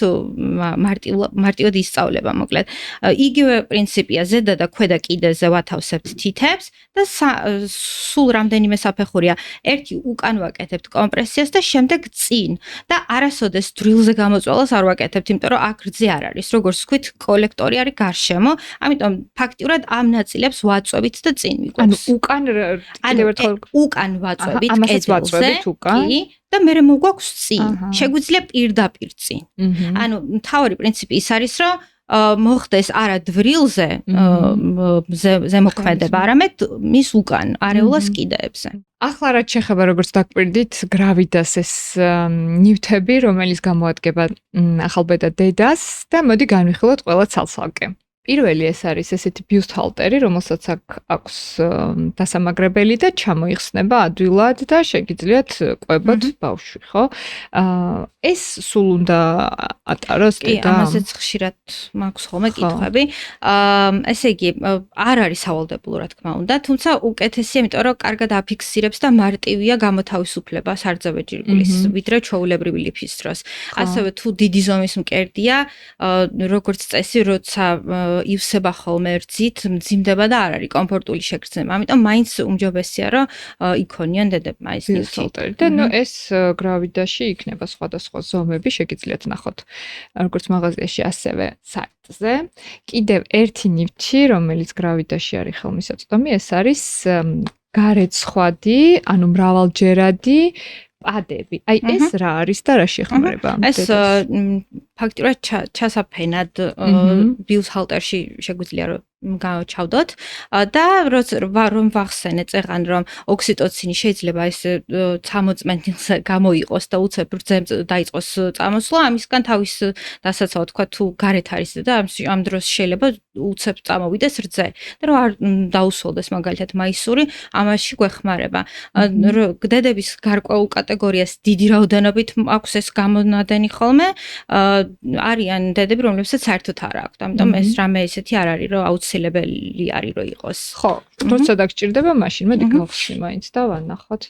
მარტივად ისწავლება მოკლედ. იგივე პრინციპია ზედა და ქვედა კიდეზე ვათავსებთ თითებს და სულ რამდენიმე საფეხურია. ერთი უკან ვაკეთებთ კომპრესიას და შემდეგ წინ და არასოდეს დრილზე გამოწველას არ ვაკეთებთ, იმიტომ რომ აქ რძე არ არის. როგორც ვთქვით, კოლექტორი არის გარშემო, ამიტომ ფაქტიურად ამ ნაწილებს ვაწვევით და წინ ვიყვებს. უკან კიდევ ერთხელ უკან ვაწვევით კედელზე, კი, და მე მოგვაქვს წინ. შეგვიძლია პირდაპირ წინ. ანუ მთავარი პრინციპი ის არის, რომ მოხდეს არა დრილზე ზემოქმედება, არამედ მის უკან, არეულას კიდეებზე. ახლა რაც შეხება როგორც დაგვირდით გრავიდას ეს ნივთები, რომელიც გამოადგება ახალბედა დედას და მოდი განვიხილოთ ყველა ცალ-ცალკე. პირველი ეს არის ესეთი ბიუსტჰალტერი, რომელსაც აქვს დასამაგრებელი და ჩამოიხსნება ადვილად და შეგიძლიათ ყვებოთ ბავშვი, ხო? ეს სულ უნდა ატაროს კი, დედა? ამაზეც ხშირად მაქვს ხოლმე კითხვები. ესე იგი, არ არის სავალდებულო, რა თქმა უნდა, თუმცა უკეთესია, იმიტომ რომ კარგად აფიქსირებს და მარტივია გამოთავისუფლება სარძევე ჯირკვლის, ვიდრე ჩვეულებრივი ლიფის დროს. ასევე თუ დიდი ზომის მკერდია, როგორც წესი, როცა ივსება ხოლმე რძით, მძიმდება და არ არის კომფორტული შეგრძნება. ამიტომ მაინც უმჯობესია, რომ იქონიან დედებმა ეს ბიუსტჰალტერი. და ნუ ეს გრავიდაში იქნება სხვადასხვა ზომები, შეგიძლიათ ნახოთ როგორც მაღაზიაში, ასევე საიტზე. კიდევ ერთი ნივთი, რომელიც გრავიდაში არის ხელმისაწვდომი, ეს არის გარეცხადი, ანუ მრავალჯერადი პადები. აი ეს რა არის და რა შეხმარება? ეს ფაქტიურად ჩასაფენად ბიუსტჰალტერში შეგვიძლია რომ გავჩავდოთ და რომ ვახსენე წეღან რომ ოქსიტოცინი შეიძლება ეს წამოწმენილზე გამოიყოს და უცებ რძემ დაიწყოს წამოსვლა, ამისგან თავის დასაცავად თქვა თუ გარეთ არის და ამ დროს შეიძლება უცებ წამოვიდეს რძე და რომ არ დაუსვოლდეს მაგალითად მაისური, ამაში გვეხმარება. დედების გარკვეულ კატეგორიას დიდი რაოდენობით აქვს ეს გამონადენი ხოლმე, არიან დედები, რომლებსაც საერთოდ არ აქვთ. ამიტომ ეს რამე ისეთი არ არის, რომ აუცილებელი არის, რომ იყოს. ხო, როცა დაგჭირდება, მაშინ მოდი გავხსნი მაინც და ვანახოთ,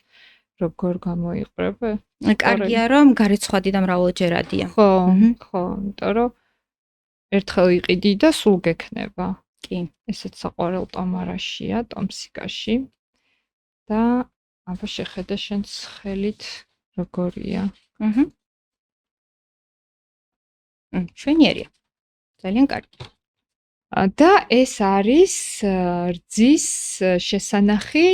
როგორ გამოიყრება. კარგია, რომ გარეცხადი და მრავალჯერადია. ხო, იმიტომ რომ ერთხელ იყიდი და სულ გექნება. კი. ესეც საყვარელ ტომარაშია, ტომსიკაში. და აბა შეხედე შენს ხელით როგორია. შვენიერია. ძალიან კარგი. და ეს არის რძის შესანახი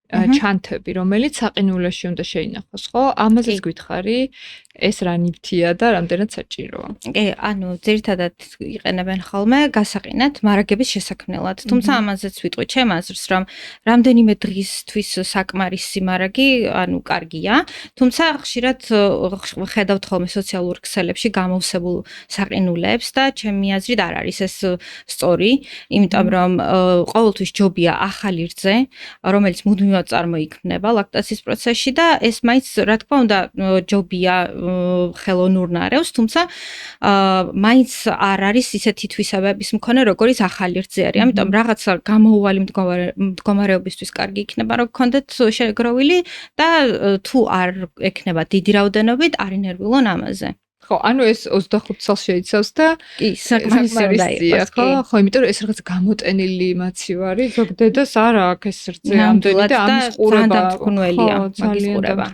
ჩანთები, რომელიც საყინულაში უნდა შეინახოს, ხო? ამაზეც გითხარი, ეს რა ნივთია და რამდენად საჭიროა. კი, ანუ ძირითადად იყენებენ ხოლმე გასაყინად მარაგების შესაქმნელად. თუმცა ამაზეც ვიტყვი ჩემ აზრს, რომ რამდენიმე დღისთვის საკმარისი მარაგი, ანუ კარგია, თუმცა ხშირად ხედავთ ხოლმე სოციალურ ქსელებში გამოვსებულ საყინულებს და ჩემი აზრით არ არის ეს სწორი, იმიტომ რომ ყოველთვის ჯობია ახალი რძე, რომელიც მუდმივად წარმოიქმნება ლაქტაციის პროცესში და ეს მაინც რა თქმა უნდა ჯობია ხელოვნურ ნარევს, თუმცა მაინც არ არის ისეთი თვისებების მქონე, როგორც ახალი რძე არის. ამიტომ რაღაცა გამოუვალი მდგომარეობისთვის კარგი იქნება, რომ გქონდეთ შეგროვილი და თუ არ ექნება დიდი რაოდენობით, არ ინერვილონ ამაზე. ხო, ანუ ეს 25 წელს შეიცავს და კი, საკმარისი უნდა იყოს, ხო, ხო, იმიტომ რომ ეს რაღაც გამოტენილი მაცივარი, ზოგ დედას არ აქვს ეს რძე ამდენი და ამის ყურება დამთქმელია, მაგის ყურება.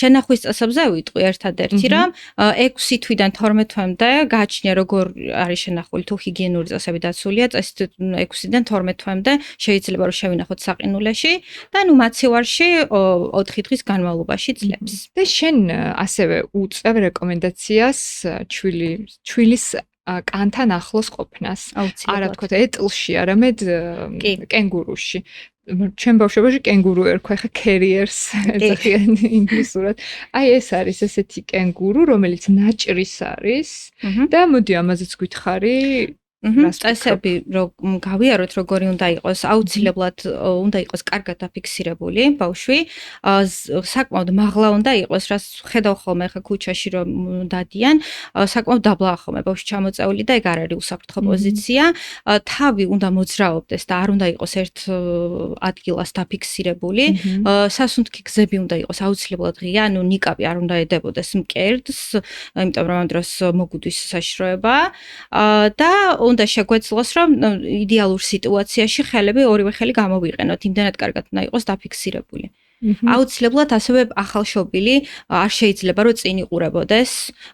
შენახვის წესებზე ვიტყვი ერთადერთი, რომ 6 თვიდან 12 თვემდე გააჩნია როგორ არის შენახული თუ ჰიგიენური წესები დაცულია, წესით 6-დან 12 თვემდე შეიძლება რომ შევინახოთ საყინულეში და ნუ მაცივარში 4 დღის განმავლობაში წლებს. და შენ ასევე უწევ რეკომენდაციას ჩვილის კანთან ახლოს ყოფნას. არა თქო ეტლში, არამედ კენგურუში. ჩვენ ბავშვობაში კენგურუ ერქვა, ხა carriers ეძახიან ინგლისურად. აი ეს არის ესეთი კენგურუ, რომელიც ნაჭრის არის და მოდი ამაზეც გითხარი. წესები რომ გავიაროთ როგორი უნდა იყოს, აუცილებლად უნდა იყოს კარგად დაფიქსირებული ბავშვი, საკმაოდ მაღლა უნდა იყოს, რაც ხედავ ხოლმე ხა ქუჩაში რომ დადიან, საკმაოდ დაბლაა ხოლმე ბავშვი ჩამოწეული და ეგ არ არის უსაფრთხო პოზიცია, თავი უნდა მოძრაობდეს და არ უნდა იყოს ერთ ადგილას დაფიქსირებული, სასუნთქი გზები უნდა იყოს აუცილებლად ღია, ანუ ნიკაპი არ უნდა ედებოდეს მკერდს, იმიტომ რომ ამ დროს მოგუდის საშიშროება და უნდა შეგვეძლოს, რომ იდეალურ სიტუაციაში ხელები ორივე ხელი გამოვიყენოთ, იმდანად კარგად უნდა იყოს დაფიქსირებული. აუცილებლად ასევე ახალშობილი არ შეიძლება რომ წინ იყურებოდეს,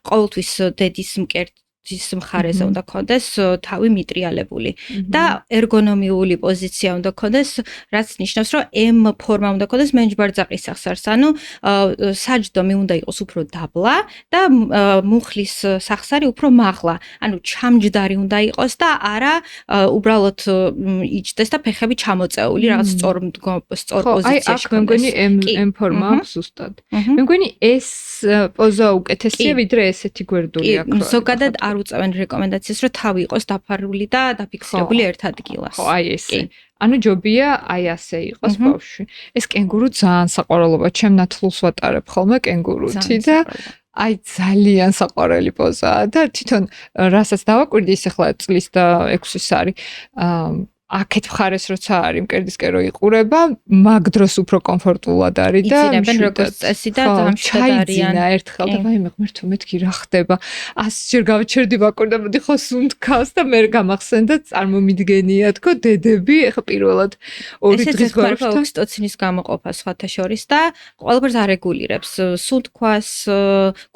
ყოველთვის დედის მკერდის მხარეზე უნდა ქონდეს თავი მიტრიალებული და ერგონომიული პოზიცია უნდა ქონდეს, რაც ნიშნავს, რომ M ფორმა უნდა ქონდეს მენჯბარძაყის სახსარს, ანუ საჯდომი უნდა იყოს უფრო დაბლა და მუხლის სახსარი უფრო მაღლა, ანუ ჩამჯდარი უნდა იყოს და არა უბრალოდ იჭდეს და ფეხები ჩამოწეული, რაღაც სწორ პოზიციაში. მე მგონი M ფორმა აქვს ზუსტად. მე მგონი ეს პოზა უკეთესია, ვიდრე ესეთი გვერდული აქვს. ზოგადად არ უწევენ რეკომენდაციას, რომ თავი იყოს დაფარული და დაფიქსირებული ერთ ადგილას. ხო, აი ესე. ანუ ჯობია აი ასე იყოს ბავშვი. ეს კენგურუ ძალიან საყვარელობა, ჩემ ნათლულს ვატარებ ხოლმე კენგურუთი და აი ძალიან საყვარელი პოზაა და თვითონ რასაც დავაკვირდი ის ახლა წლის და 6-ის არის. აქეთ მხარეს როცა არის მკერდისკერო იყურება, მაგ დროს უფრო კომფორტულად არის და იცინებენ როგორც წესი და დამშვიდად არიან. ჩაიძინა ერთხელ და ვაიმე ღმერთო მეთქი რა ხდება? 100-ჯერ გავჩერდი ვაკვირდა, მოდი ხო სუნთქავს და მე გამახსენდა წარმომიდგენია თქო დედები, ახლა პირველად 2 დღის ბავშვთან ოქსიტოცინის გამოყოფა სხვათა შორის და ყველაფერს არეგულირებს, სუნთქვას,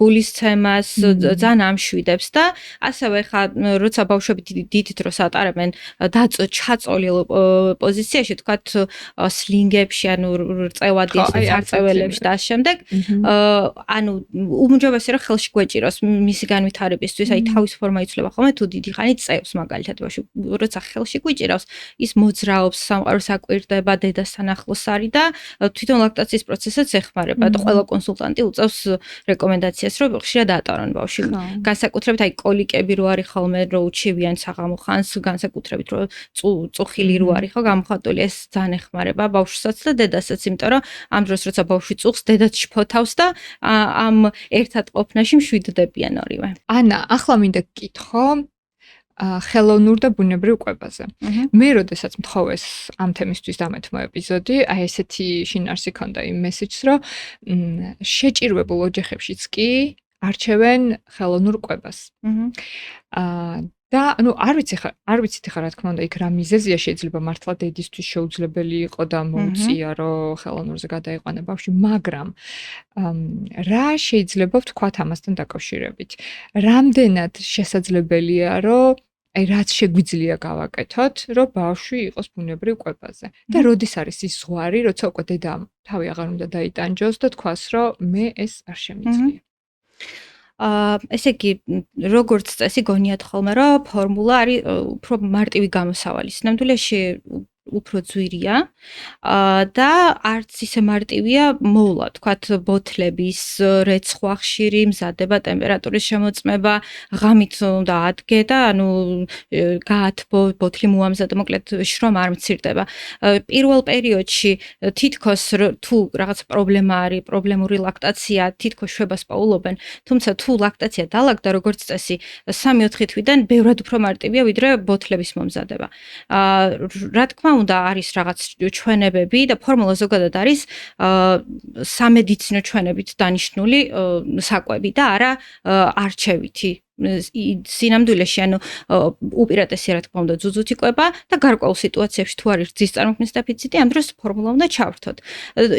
გულისცემას, ძალიან ამშვიდებს და ასევე ხა როცა ბავშვები დიდ დროს ატარებენ წოლილ პოზიციაში, თქვათ, სლინგებში, ანუ რწევადის არწეველებში და ამ შემდეგ, ანუ უმჯობესია რომ ხელში გვეჭიროს მისი განვითარებისთვის, აი თავის ფორმა იცვლება ხოლმე თუ დიდი ხანი წევს მაგალითად ბავშვი, როცა ხელში გვიჭირავს, ის მოძრაობს, სამყაროს აკვირდება, დედასთან ახლოს არის და თვითონ ლაქტაციის პროცესსაც ეხმარება და ყველა კონსულტანტი უწევს რეკომენდაციას, რომ ხშირად ატარონ ბავშვი. განსაკუთრებით აი კოლიკები რო არის ხოლმე, რო უჩივიან საღამო ხანს, განსაკუთრებით რო წუხილი რო არის ხო გამოხატული, ეს ძალიან ეხმარება ბავშვსაც და დედასაც, იმიტომ რომ ამ დროს როცა ბავშვი წუხს, დედაც შფოთავს და ამ ერთად ყოფნაში მშვიდდებიან ორივე. ანა, ახლა მინდა გკითხო ხელოვნურ და ბუნებრივ კვებაზე. მე როდესაც მთხოვეს ამ თემისთვის დამეთმო ეპიზოდი, აი ესეთი შინაარსი ქონდა იმ მესეჯს, რომ შეჭირვებულ ოჯახებშიც კი არჩევენ ხელოვნურ კვებას. და ანუ არ ვიცით ხა რა თქმა უნდა იქ რა მიზეზია, შეიძლება მართლა დედისთვის შეუძლებელი იყო და მოუწია რომ ხელოვნურზე გადაიყვანა ბავშვი, მაგრამ რა შეიძლება ვთქვათ ამასთან დაკავშირებით? რამდენად შესაძლებელია რომ აი რაც შეგვიძლია გავაკეთოთ, რომ ბავშვი იყოს ბუნებრივ კვებაზე. და როდის არის ის ზღვარი, როცა უკვე დედამ თავი აღარ უნდა დაიტანჯოს და თქვას, რომ მე ეს არ შემიძლია. ესე იგი, როგორც წესი გონიათ ხოლმე, რომ ფორმულა არის უფრო მარტივი გამოსავალი. სინამდვილეში უფრო ძვირია და არც ისე მარტივია მოვლა, თქვათ, ბოთლების რეცხვა ხშირი, მზადება, ტემპერატურის შემოწმება, ღამით უნდა ადგე და ანუ გაათბო, ბოთლი მოამზადო, მოკლედ შრომ არ მცირდება. პირველ პერიოდში თითქოს თუ რაღაც პრობლემა არის, პრობლემური ლაქტაცია, თითქოს შვებას პაულობენ, თუმცა თუ ლაქტაცია დალაგდა, როგორც წესი, 3-4 თვიდან ბევრად უფრო მარტივია, ვიდრე ბოთლების მომზადება. რა თქმა უნდა არის რაღაც ჩვენებები და ფორმულა ზოგადად არის სამედიცინო ჩვენებით დანიშნული საკვები და არა არჩევითი სინამდვილეში ანუ უპირატესი რა თქმა უნდა ძუძუთი კვება და გარკვეულ სიტუაციებში თუ არის რძის წარმოქმნის დეფიციტი ამ დროს ფორმულა უნდა ჩავრთოთ.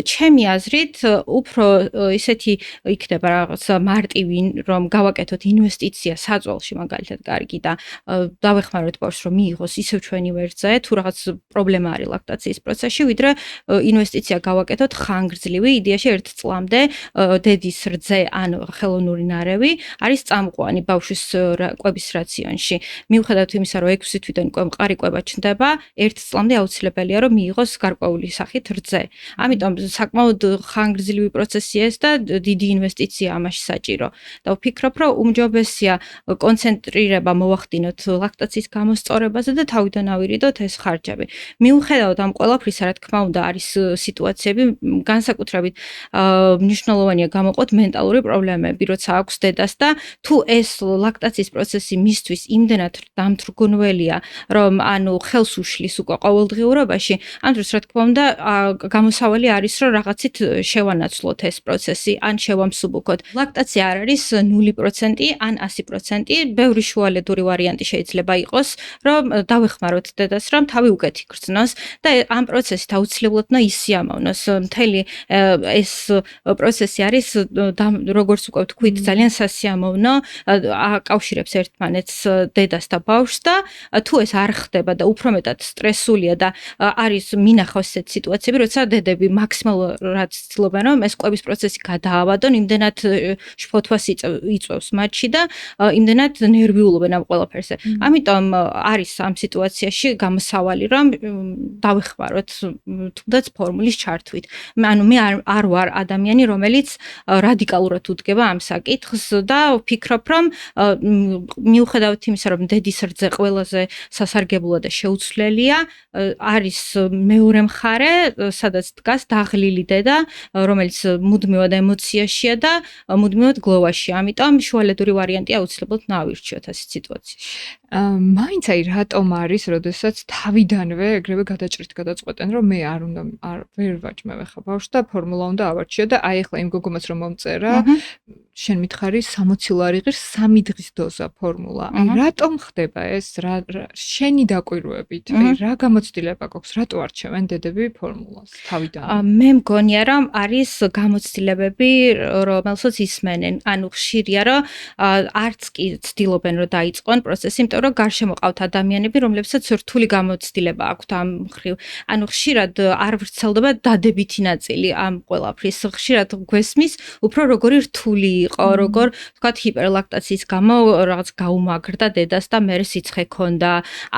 ჩემი აზრით უფრო ისეთი იქნება რაღაც მარტივი რომ გავაკეთოთ ინვესტიცია საწოლში მაგალითად კარგი და დავეხმაროთ ბავშვს რომ მიიღოს ისევ ჩვენი ვერძე თუ რაღაც პრობლემა არის ლაქტაციის პროცესში ვიდრე ინვესტიცია გავაკეთოთ ხანგრძლივი იდეაში 1 წლამდე დედის რძე ან ხელოვნური ნარევი არის წამყვანი ბავშვის კვების რაციონში. მიუხედავად იმისა, რომ 6 თვიდან მყარი კვება ჩნდება, 1 წლამდე აუცილებელია, რომ მიიღოს გარკვეული სახით რძე. ამიტომ საკმაოდ ხანგრძლივი პროცესია ეს და დიდი ინვესტიცია ამაში საჭირო. და ვფიქრობ, რომ უმჯობესია კონცენტრირება მოვახდინოთ ლაქტაციის გამოსწორებაზე და თავიდან ავირიდოთ ეს ხარჯები. მიუხედავად ამ ყველაფრისა, რა თქმა უნდა, არის სიტუაციები, განსაკუთრებით მნიშვნელოვანია გამოყოთ მენტალური პრობლემები, როცა აქვს დედას და თუ ეს ლაქტაციის პროცესი მისთვის იმდენად დამთრგუნველია, რომ ანუ ხელს უშლის უკვე ყოველდღიურობაში, ამ დროს რა თქმა უნდა გამოსავალი არის, რომ რაღაცით შევანაცვლოთ ეს პროცესი, ან შევამსუბუქოთ. ლაქტაცია არ არის 0% ან 100%, ბევრი შუალედური ვარიანტი შეიძლება იყოს, რომ დავეხმაროთ დედას, რომ თავი უკეთ იგრძნოს და ამ პროცესით აუცილებლად უნდა ისიამოვნოს. მთელი ეს პროცესი არის როგორც უკვე ვთქვით, ძალიან სასიამოვნო აკავშირებს ერთმანეთს დედას და ბავშვს და თუ ეს არ ხდება და უფრო მეტად სტრესულია და არის მინახავს ესეთ სიტუაციები, როცა დედები მაქსიმალურად ცდილობენ რომ ეს კვების პროცესი გადაავადონ, იმდენად შფოთვას იწვევს მათში და იმდენად ნერვიულობენ ამ ყველაფერზე. ამიტომ არის ამ სიტუაციაში გამოსავალი რომ დავეხმაროთ თუნდაც ფორმულის ჩართვით. ანუ მე არ ვარ ადამიანი, რომელიც რადიკალურად უდგება ამ საკითხს და ვფიქრობ რომ მიუხედავად იმისა, რომ დედის რძე ყველაზე სასარგებლოა და შეუცვლელია, არის მეორე მხარე, სადაც დგას დაღლილი დედა, რომელიც მუდმივად ემოციაშია და მუდმივად გლოვაშია. ამიტომ შუალედური ვარიანტი აუცილებლად ნავირჩიოთ ასეთ სიტუაციაში. მაინც აი რატომ არის, როდესაც თავიდანვე ეგრევე გადაჭრით გადაწყვეტენ, რომ მე ვერ ვაჭმევ ხა ბავშვს და ფორმულა უნდა ავარჩიო და აი ახლა იმ გოგომაც რომ მომწერა, შენ მითხარი 60 ლარი ღირს 3 დღის დოზა ფორმულა. აი რატომ ხდება ეს? შენი დაკვირვებით, აი რა გამოცდილება გვაქვს, რატო არჩევენ დედები ფორმულას თავიდან? მე მგონია რომ არის გამოცდილებები, რომელსაც ისმენენ. ანუ ხშირია რომ არც კი ცდილობენ რომ დაიწყონ პროცესი, იმიტომ რომ გარშემო ყავთ ადამიანები, რომლებსაც რთული გამოცდილება აქვთ ამ მხრივ. ანუ ხშირად არ ვრცელდება დადებითი ნაწილი ამ ყველაფრის. ხშირად გვესმის უფრო როგორი რთული იყო, როგორ თქვათ ჰიპერლაქტაციის გამო რაღაც გაუმაგრდა დედას და მერე სიცხე ქონდა,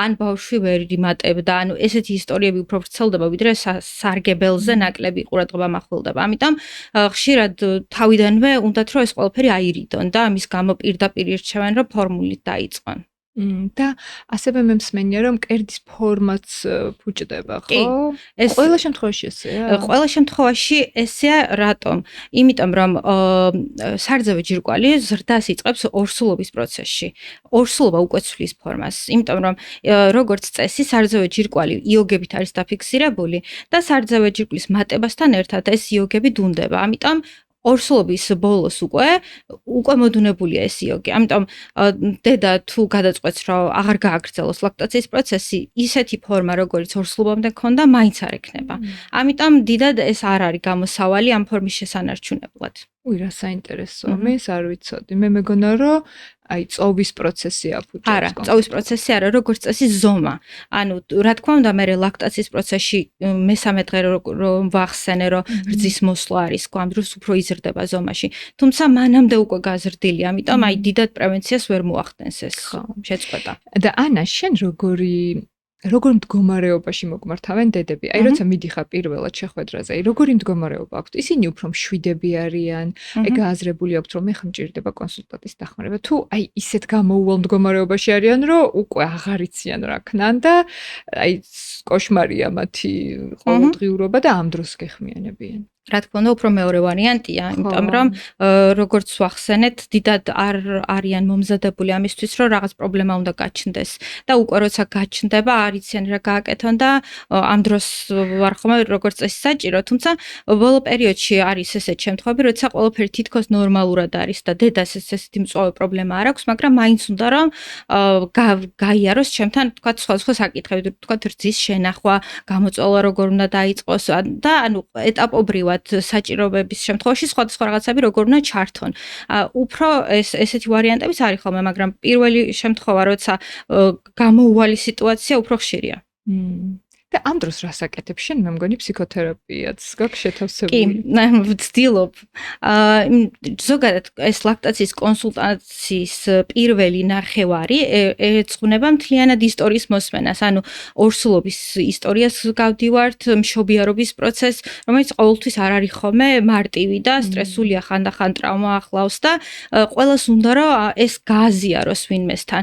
ან ბავშვი ვერ იმატებდა. ანუ ესეთი ისტორიები უფრო ვრცელდება, ვიდრე სარგებელზე ნაკლები ყურადღება მახვილდება. ამიტომ ხშირად თავიდანვე უნდათ რომ ეს ყველაფერი აირიდონ და ამის გამო პირდაპირ ირჩევენ რომ ფორმულით დაიწყონ. და ასევე მე მსმენია რომ მკერდის ფორმაც ფუჭდება, ხო? ეს ყველა შემთხვევაში ესეა? ყველა შემთხვევაში ესეა, რატომ? იმიტომ რომ სარძევე ჯირკვალი ზრდას იწყებს ორსულობის პროცესში. ორსულობა უკვე ცვლის ფორმას, იმიტომ რომ როგორც წესი სარძევე ჯირკვალი იოგებით არის დაფიქსირებული და სარძევე ჯირკვლის მატებასთან ერთად ეს იოგები დუნდება. ამიტომ ორსულობის ბოლოს უკვე მოდუნებულია ეს იოგი. ამიტომ დედა თუ გადაწყვეტს რომ აღარ გააგრძელოს ლაქტაციის პროცესი, ისეთი ფორმა როგორც ორსულობამდე ქონდა, მაინც არ ექნება. ამიტომ დიდად ეს არ არის გამოსავალი ამ ფორმის შესანარჩუნებლად. რა საინტერესოა, მე ეს არ ვიცოდი. მე მეგონა რომ აი წოვის პროცესი აფუჭებს. არა, წოვის პროცესი არა, როგორც წესი ზომა. ანუ რა თქმა უნდა, მე ლაქტაციის პროცესში მესამე დღე რომ ვახსენე, რომ რძის მოსვლა არის, ამ დროს უფრო იზრდება ზომაში. თუმცა მანამდე უკვე გაზრდილი, ამიტომ აი დიდად პრევენციას ვერ მოახდენს ეს შეწყვეტა. და ანა, შენ როგორ მდგომარეობაში მოგმართავენ დედები? აი როცა მიდიხარ პირველად შეხვედრაზე, აი როგორი მდგომარეობა აქვთ? ისინი უფრო მშვიდები არიან, აი გააზრებული აქვთ რომ მე ხმჭირდება კონსულტანტის დახმარება. თუ აი ისეთ გამოუვალ მდგომარეობაში არიან, რომ უკვე აღარ იციან რა ქნან და აი კოშმარია მათი ყოველდღიურობა და ამ დროს გეხმიანებიან. რა თქმა უნდა, უფრო მეორე ვარიანტია, იმიტომ რომ როგორც ვახსენეთ, დიდად არ არიან მომზადებული ამისთვის, რომ რაღაც პრობლემა უნდა გაჩნდეს და უკვე როცა გაჩნდება, არ იციან რა გააკეთონ და ამ დროს ვარ ხოლმე როგორც წესი საჭირო, თუმცა ბოლო პერიოდში არის ესეთ შემთხვევები, როცა ყველაფერი თითქოს ნორმალურად არის და დედას ესეთი მწვავე პრობლემა არ აქვს, მაგრამ მაინც უნდა რომ გაიაროს ჩემთან, თქვა სხვა საკითხები, თქვა რძის შენახვა, გამოწვევა როგორ უნდა დაიწყოს და ანუ ეტაპობრივად საჭიროების შემთხვევაში სხვადასხვა რაღაცები როგორ უნდა ჩართონ. უფრო ესეთი ვარიანტებიც არის ხოლმე, მაგრამ პირველი შემთხვევა, როცა გამოუვალი სიტუაცია უფრო ხშირია. და ამ დროს რას აკეთებ შენ? მე მგონი ფსიქოთერაპიაც გაქვს შეთავსებული. კი, ვცდილობ. ზოგადად ეს ლაქტაციის კონსულტაციის პირველი ნახევარი ეძღვნება მთლიანად ისტორიის მოსმენას, ანუ ორსულობის ისტორიას გავდივართ, მშობიარობის პროცესს, რომელიც ყოველთვის არ არის ხოლმე მარტივი და სტრესულია, ხანდახან ტრავმა ახლავს და ყველას უნდა რომ ეს გააზიაროს ვინმესთან.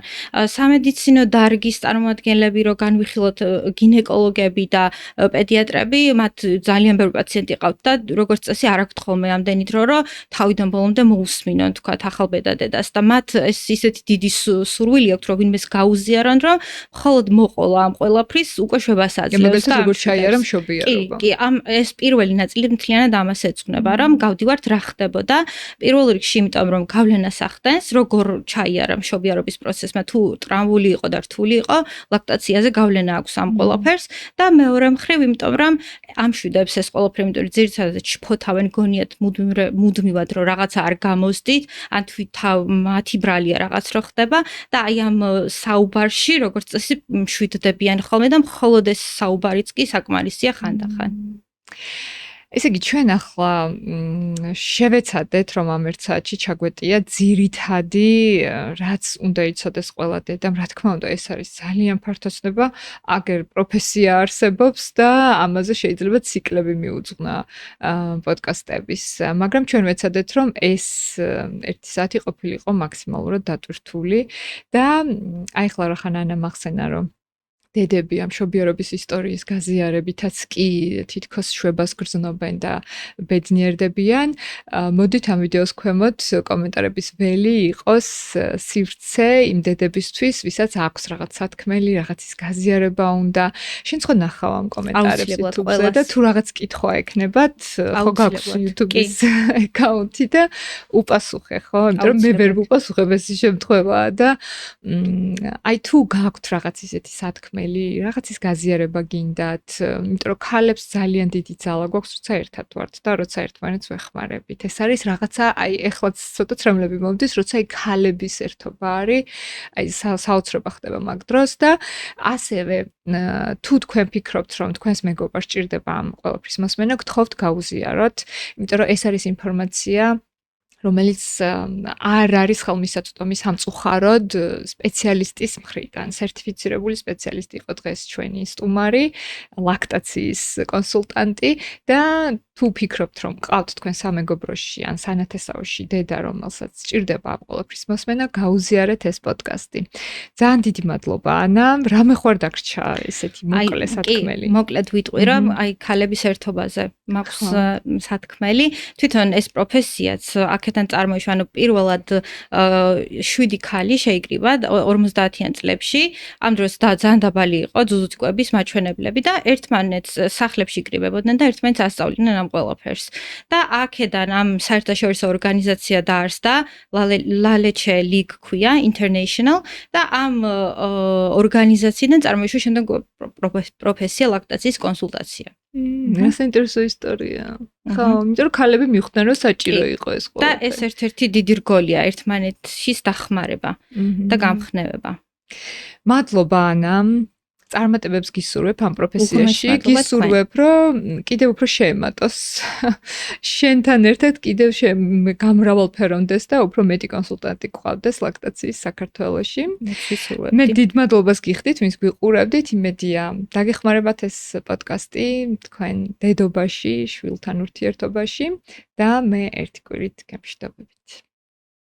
სამედიცინო დარგის წარმომადგენლები რო განვიხილოთ გინეკოლოგი და პედიატრები, მათ ძალიან ბევრი პაციენტი ყავთ და როგორც წესი არ აქვთ ხოლმე ამდენი დრო, რომ თავიდან ბოლომდე მოусმინონ, თქვათ, ახალბედა დედას და მათ ეს ისეთი დიდი სურვილი აქვთ, რომ ვინმეს გაუზიარონ, რომ მხოლოდ მოყოლა ამ ყველაფრის უკვე შვებას აძლევს და როგორ ჩაიარა მშობიარობა. კი, ეს პირველი ნაწილი მთლიანად ამას ეძღვნება, რომ გავდივართ რა ხდებოდა. პირველ რიგში, იმიტომ რომ გავლენას ახდენს, როგორ ჩაიარა მშობიარობის პროცესმა, თუ ტრავმული იყო და რთული იყო, ლაქტაციაზე გავლენა აქვს ამ ყველაფერს. და მეორე მხრივ, იმიტომ რომ ამშვიდებს ეს ყველაფერი, იმიტომ რომ ძირითადად ჩფოთავენ გონიათ მუდმივად, რომ რაღაცა არ გამოსდით, ან მათი ბრალია რაღაც რო ხდება და აი ამ საუბარში, როგორც წესი, მშვიდდებიან ხოლმე და მხოლოდ ეს საუბარიც კი საკმარისია ხანდახან. ესე იგი, ჩვენ ახლა შევეცადეთ, რომ ამ ერთ საათში ჩაგვეტია ძირითადი, რაც უნდა იცოდეს ყველა დედამ, რა თქმა უნდა, ეს არის ძალიან ფართოცნება, აგერ პროფესია არსებობს და ამაზე შეიძლება ციკლები მიუძღვნა პოდკასტების, მაგრამ ჩვენ ვეცადეთ, რომ ეს 1 საათი ყოფილიყო მაქსიმალურად დატვირთული და აი ახლა რა ხანანა მახსენა, რომ დედები ამ მშობიარობის ისტორიის გაზიარებითაც კი თითქოს შვებას გრძნობენ და ბედნიერდებიან. მოდით ამ ვიდეოს ქვემოთ კომენტარების ველი იყოს სივრცე იმ დედებისთვის, ვისაც აქვს რაღაც სათქმელი, რაღაცის გაზიარება უნდა. შენ ხო ნახავ ამ კომენტარებს YouTube-ზე და თუ რაღაც კითხვა ექნებათ, ხო გაქვს YouTube-ის აკაუნთი და უპასუხე, ხო? იმიტომ რომ მე ვერ ვუპასუხებ, ეს შემთხვევაა და აი თუ გაქვთ რაღაც ისეთი სათქმელი რაღაცის გაზიარება გინდათ, იმიტომ რომ ქალებს ძალიან დიდი ძალა გვაქვს, როცა ერთად ვართ და როცა ერთმანეთს ვეხმარებით. ეს არის რაღაცა, აი ეხლაც ცოტა ცრემლები მომდის, როცა აი ქალების ერთობა არის, აი საოცრება ხდება მაგ დროს და ასევე თუ თქვენ ფიქრობთ, რომ თქვენს მეგობარს ჭირდება ამ ყველაფრის მოსმენა, გთხოვთ გაუზიაროთ, იმიტომ რომ ეს არის ინფორმაცია, რომელიც არ არის ხელმისაწვდომი სამწუხაროდ სპეციალისტის მხრიდან. სერტიფიცირებული სპეციალისტი იყო დღეს ჩვენი სტუმარი, ლაქტაციის კონსულტანტი და თუ ფიქრობთ, რომ ყავთ თქვენ სამეგობროში ან სანათესაოში დედა, რომელსაც სჭირდება ამ ყველაფრის მოსმენა, გაუზიარეთ ეს პოდკასტი. ძალიან დიდი მადლობა, ანა. რამე ხوار დაგრჩა ესეთი მოკლე სათქმელი? მოკლედ ვიტყვი, რომ აი ქალების ერთობაზე მაქვს სათქმელი. თვითონ ეს პროფესიაც აქედან წარმოიშვა, ანუ პირველად 7 ქალი შეიკრიბა 50-იან წლებში. ამ დროს ძალიან დაბალი იყო ძუძუცკოების მაჩვენებლები და ერთმანეთს სახლებში იკრიბებოდნენ და ერთმანეთს ასწავლიდნენ ამ ყველაფერს. და აქედან ამ საერთაშორისო ორგანიზაცია დაარსდა, ლალეჩე ლიგ ქვია, International და ამ ორგანიზაციიდან წარმოიშვა შემდეგ პროფესია ლაქტაციის კონსულტაცია. რა საინტერესო ისტორია. ხო, იმიტომ რომ ქალები მიხვდნენ, რომ საჭირო იყო ეს ყველაფერი. და ეს ერთ-ერთი დიდი რგოლია ერთმანეთის დახმარება და გამხნევება. მადლობა ანა. წარმატებებს გისურვებ ამ პროფესიაში, გისურვებ, რომ კიდევ უფრო შეემატოს შენთან ერთად კიდევ გამრავალფერონდეს და უფრო მეტი კონსულტანტი გყავდეს ლაქტაციის საქართველოში. მე დიდ მადლობას გიხდით, ვინც გვიყურებდით, იმედია დაგეხმარებათ ეს პოდკასტი თქვენ დედობაში, შვილთან ურთიერთობაში და მე ერთი კვირით გემშვიდობებით.